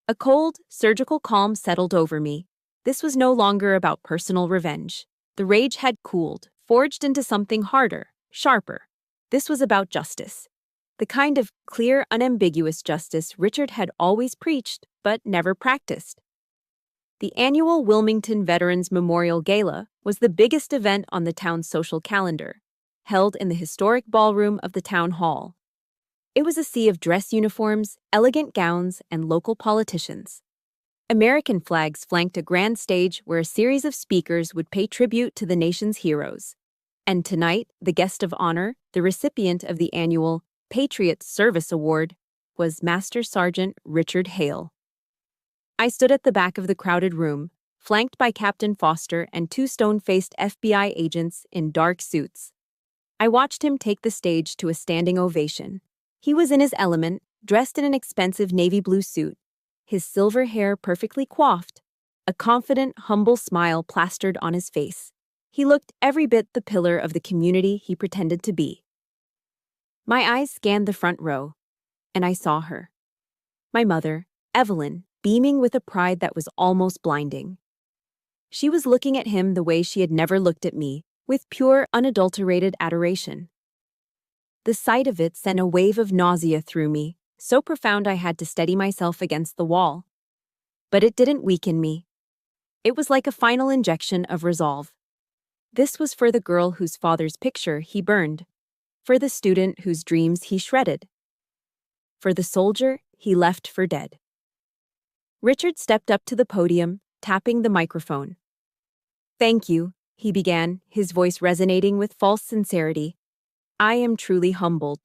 [SPEAKER 1] A cold, surgical calm settled over me. This was no longer about personal revenge. The rage had cooled, forged into something harder, sharper. This was about justice. The kind of clear, unambiguous justice Richard had always preached, but never practiced. The annual Wilmington Veterans Memorial Gala was the biggest event on the town's social calendar, held in the historic ballroom of the town hall. It was a sea of dress uniforms, elegant gowns, and local politicians. American flags flanked a grand stage where a series of speakers would pay tribute to the nation's heroes. And tonight, the guest of honor, the recipient of the annual Patriot Service Award, was Master Sergeant Richard Hale. I stood at the back of the crowded room, flanked by Captain Foster and two stone-faced FBI agents in dark suits. I watched him take the stage to a standing ovation. He was in his element, dressed in an expensive navy blue suit, his silver hair perfectly coiffed, a confident, humble smile plastered on his face. He looked every bit the pillar of the community he pretended to be. My eyes scanned the front row, and I saw her. My mother, Evelyn, beaming with a pride that was almost blinding. She was looking at him the way she had never looked at me, with pure, unadulterated adoration. The sight of it sent a wave of nausea through me, so profound I had to steady myself against the wall. But it didn't weaken me. It was like a final injection of resolve. This was for the girl whose father's picture he burned, for the student whose dreams he shredded, for the soldier he left for dead. Richard stepped up to the podium, tapping the microphone. "Thank you," he began, his voice resonating with false sincerity. "I am truly humbled,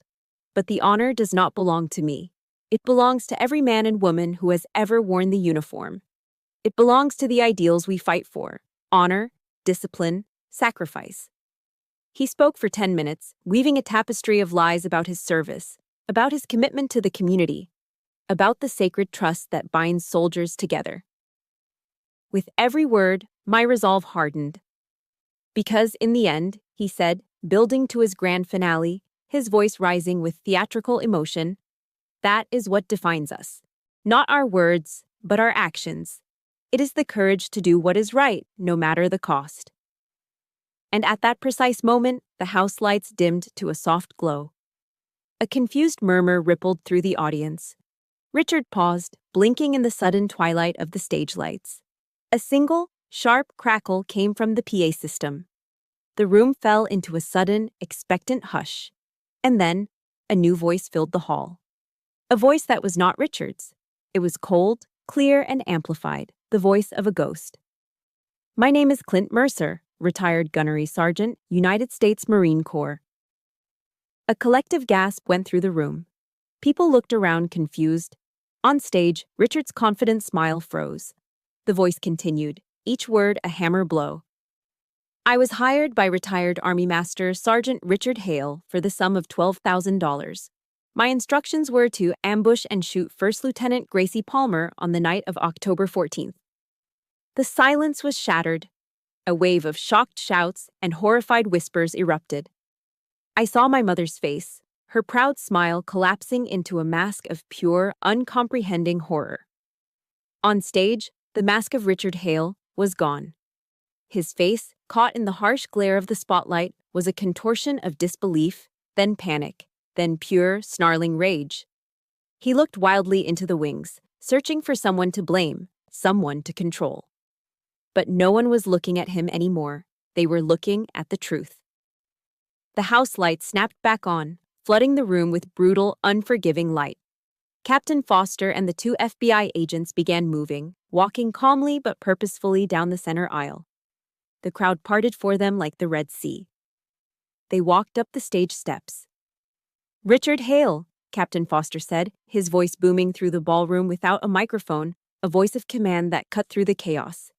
[SPEAKER 1] but the honor does not belong to me. It belongs to every man and woman who has ever worn the uniform. It belongs to the ideals we fight for: honor, discipline, sacrifice." He spoke for 10 minutes, weaving a tapestry of lies about his service, about his commitment to the community, about the sacred trust that binds soldiers together. With every word, my resolve hardened. Because in the end, he said, building to his grand finale, his voice rising with theatrical emotion, that is what defines us. Not our words, but our actions. It is the courage to do what is right, no matter the cost. And at that precise moment, the house lights dimmed to a soft glow. A confused murmur rippled through the audience. Richard paused, blinking in the sudden twilight of the stage lights. A single, sharp crackle came from the PA system. The room fell into a sudden, expectant hush. And then, a new voice filled the hall. A voice that was not Richard's. It was cold, clear, and amplified, the voice of a ghost. "My name is Clint Mercer, retired gunnery sergeant, United States Marine Corps." A collective gasp went through the room. People looked around confused. On stage, Richard's confident smile froze. The voice continued, each word a hammer blow. "I was hired by retired Army Master Sergeant Richard Hale for the sum of $12,000. My instructions were to ambush and shoot First Lieutenant Gracie Palmer on the night of October 14th. The silence was shattered. A wave of shocked shouts and horrified whispers erupted. I saw my mother's face, her proud smile collapsing into a mask of pure, uncomprehending horror. On stage, the mask of Richard Hale was gone. His face, caught in the harsh glare of the spotlight, was a contortion of disbelief, then panic, then pure, snarling rage. He looked wildly into the wings, searching for someone to blame, someone to control. But no one was looking at him anymore. They were looking at the truth. The house light snapped back on, flooding the room with brutal, unforgiving light. Captain Foster and the two FBI agents began moving, walking calmly but purposefully down the center aisle. The crowd parted for them like the Red Sea. They walked up the stage steps. "Richard Hale," Captain Foster said, his voice booming through the ballroom without a microphone, a voice of command that cut through the chaos.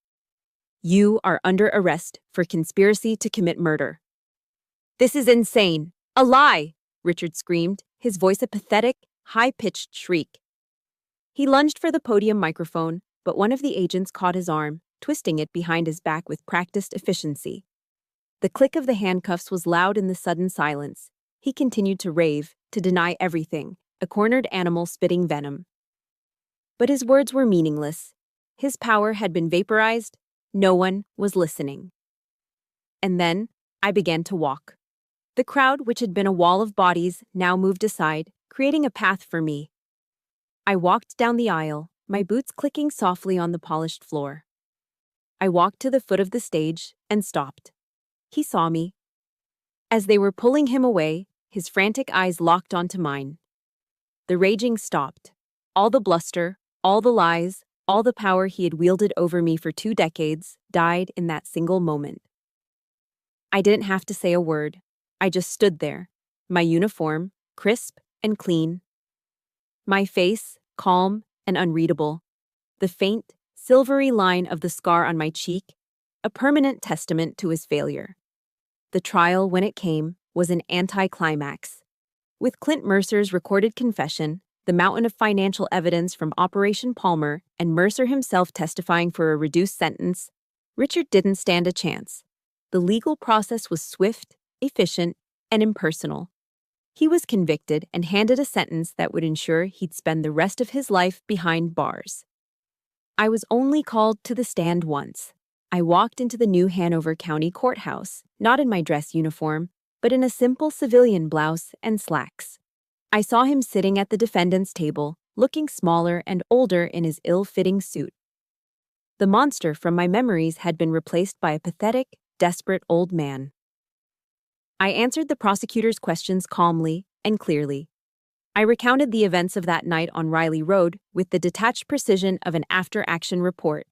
[SPEAKER 1] "You are under arrest for conspiracy to commit murder." "This is insane! A lie!" Richard screamed, his voice a pathetic, high-pitched shriek. He lunged for the podium microphone, but one of the agents caught his arm, twisting it behind his back with practiced efficiency. The click of the handcuffs was loud in the sudden silence. He continued to rave, to deny everything, a cornered animal spitting venom. But his words were meaningless. His power had been vaporized. No one was listening. And then, I began to walk. The crowd, which had been a wall of bodies, now moved aside, creating a path for me. I walked down the aisle, my boots clicking softly on the polished floor. I walked to the foot of the stage and stopped. He saw me. As they were pulling him away, his frantic eyes locked onto mine. The raging stopped. All the bluster, all the lies, all the power he had wielded over me for 2 decades died in that single moment. I didn't have to say a word. I just stood there, my uniform, crisp and clean. My face, calm and unreadable. The faint, silvery line of the scar on my cheek, a permanent testament to his failure. The trial, when it came, was an anticlimax. With Clint Mercer's recorded confession, the mountain of financial evidence from Operation Palmer, and Mercer himself testifying for a reduced sentence, Richard didn't stand a chance. The legal process was swift, efficient, and impersonal. He was convicted and handed a sentence that would ensure he'd spend the rest of his life behind bars. I was only called to the stand once. I walked into the new Hanover County Courthouse, not in my dress uniform, but in a simple civilian blouse and slacks. I saw him sitting at the defendant's table, looking smaller and older in his ill-fitting suit. The monster from my memories had been replaced by a pathetic, desperate old man. I answered the prosecutor's questions calmly and clearly. I recounted the events of that night on Riley Road with the detached precision of an after-action report.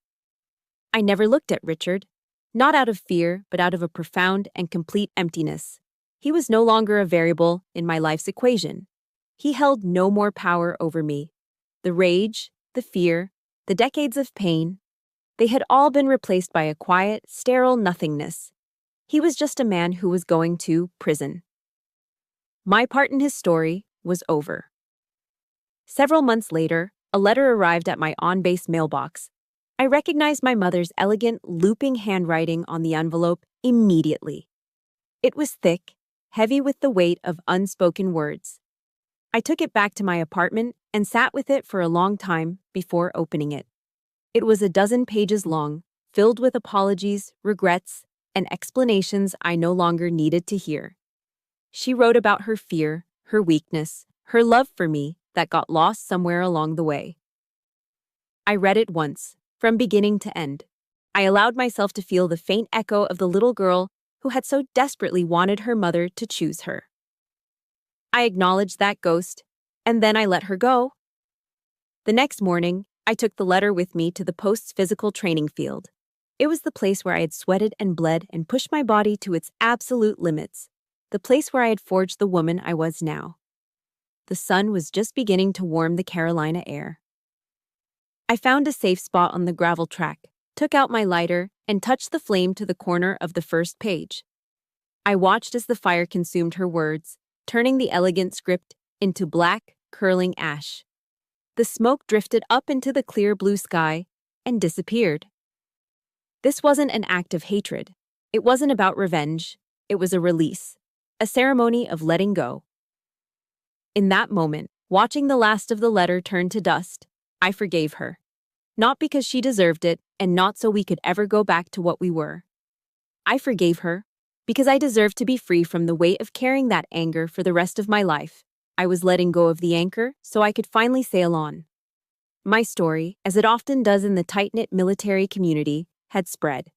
[SPEAKER 1] I never looked at Richard, not out of fear, but out of a profound and complete emptiness. He was no longer a variable in my life's equation. He held no more power over me. The rage, the fear, the decades of pain, they had all been replaced by a quiet, sterile nothingness. He was just a man who was going to prison. My part in his story was over. Several months later, a letter arrived at my on-base mailbox. I recognized my mother's elegant, looping handwriting on the envelope immediately. It was thick, heavy with the weight of unspoken words. I took it back to my apartment and sat with it for a long time before opening it. It was 12 pages long, filled with apologies, regrets, and explanations I no longer needed to hear. She wrote about her fear, her weakness, her love for me that got lost somewhere along the way. I read it once, from beginning to end. I allowed myself to feel the faint echo of the little girl who had so desperately wanted her mother to choose her. I acknowledged that ghost, and then I let her go. The next morning, I took the letter with me to the post's physical training field. It was the place where I had sweated and bled and pushed my body to its absolute limits, the place where I had forged the woman I was now. The sun was just beginning to warm the Carolina air. I found a safe spot on the gravel track, took out my lighter, and touched the flame to the corner of the first page. I watched as the fire consumed her words, turning the elegant script into black, curling ash. The smoke drifted up into the clear blue sky and disappeared. This wasn't an act of hatred. It wasn't about revenge. It was a release, a ceremony of letting go. In that moment, watching the last of the letter turn to dust, I forgave her. Not because she deserved it, and not so we could ever go back to what we were. I forgave her because I deserved to be free from the weight of carrying that anger for the rest of my life. I was letting go of the anchor so I could finally sail on. My story, as it often does in the tight-knit military community, had spread.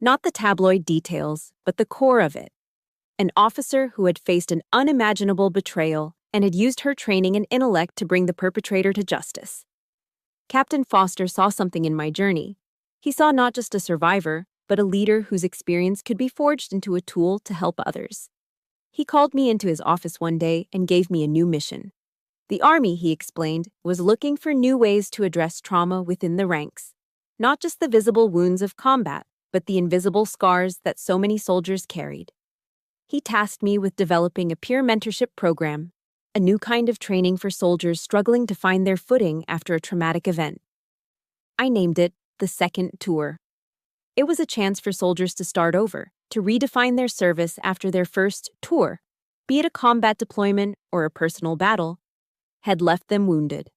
[SPEAKER 1] Not the tabloid details, but the core of it. An officer who had faced an unimaginable betrayal and had used her training and intellect to bring the perpetrator to justice. Captain Foster saw something in my journey. He saw not just a survivor, but a leader whose experience could be forged into a tool to help others. He called me into his office one day and gave me a new mission. The Army, he explained, was looking for new ways to address trauma within the ranks. Not just the visible wounds of combat, but the invisible scars that so many soldiers carried. He tasked me with developing a peer mentorship program, a new kind of training for soldiers struggling to find their footing after a traumatic event. I named it the Second Tour. It was a chance for soldiers to start over, to redefine their service after their first tour, be it a combat deployment or a personal battle, had left them wounded.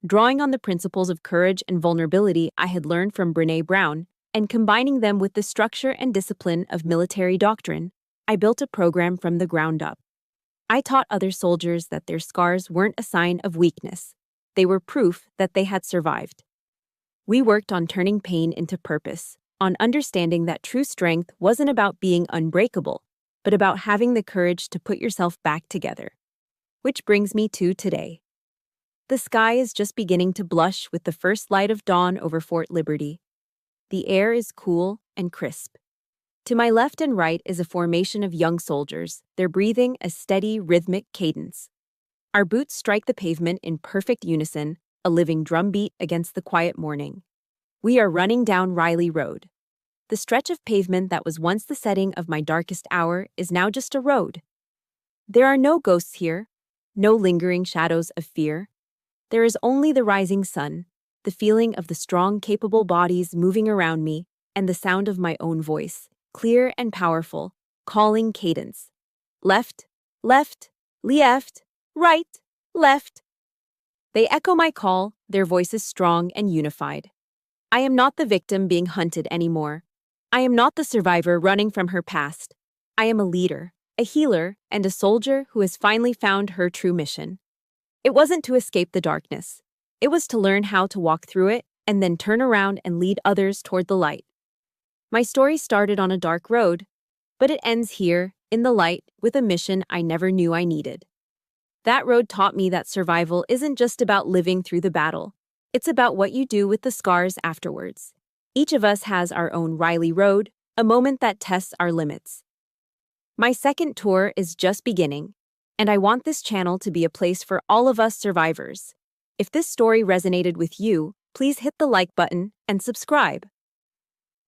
[SPEAKER 1] Drawing on the principles of courage and vulnerability I had learned from Brené Brown, and combining them with the structure and discipline of military doctrine, I built a program from the ground up. I taught other soldiers that their scars weren't a sign of weakness. They were proof that they had survived. We worked on turning pain into purpose, on understanding that true strength wasn't about being unbreakable, but about having the courage to put yourself back together. Which brings me to today. The sky is just beginning to blush with the first light of dawn over Fort Liberty. The air is cool and crisp. To my left and right is a formation of young soldiers, their breathing a steady, rhythmic cadence. Our boots strike the pavement in perfect unison, a living drumbeat against the quiet morning. We are running down Riley Road. The stretch of pavement that was once the setting of my darkest hour is now just a road. There are no ghosts here, no lingering shadows of fear. There is only the rising sun, the feeling of the strong, capable bodies moving around me, and the sound of my own voice, clear and powerful, calling cadence. Left, left, left, right, left. They echo my call, their voices strong and unified. I am not the victim being hunted anymore. I am not the survivor running from her past. I am a leader, a healer, and a soldier who has finally found her true mission. It wasn't to escape the darkness. It was to learn how to walk through it and then turn around and lead others toward the light. My story started on a dark road, but it ends here, in the light, with a mission I never knew I needed. That road taught me that survival isn't just about living through the battle. It's about what you do with the scars afterwards. Each of us has our own Riley Road, a moment that tests our limits. My second tour is just beginning, and I want this channel to be a place for all of us survivors. If this story resonated with you, please hit the like button and subscribe.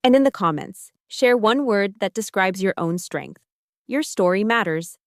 [SPEAKER 1] And in the comments, share one word that describes your own strength. Your story matters.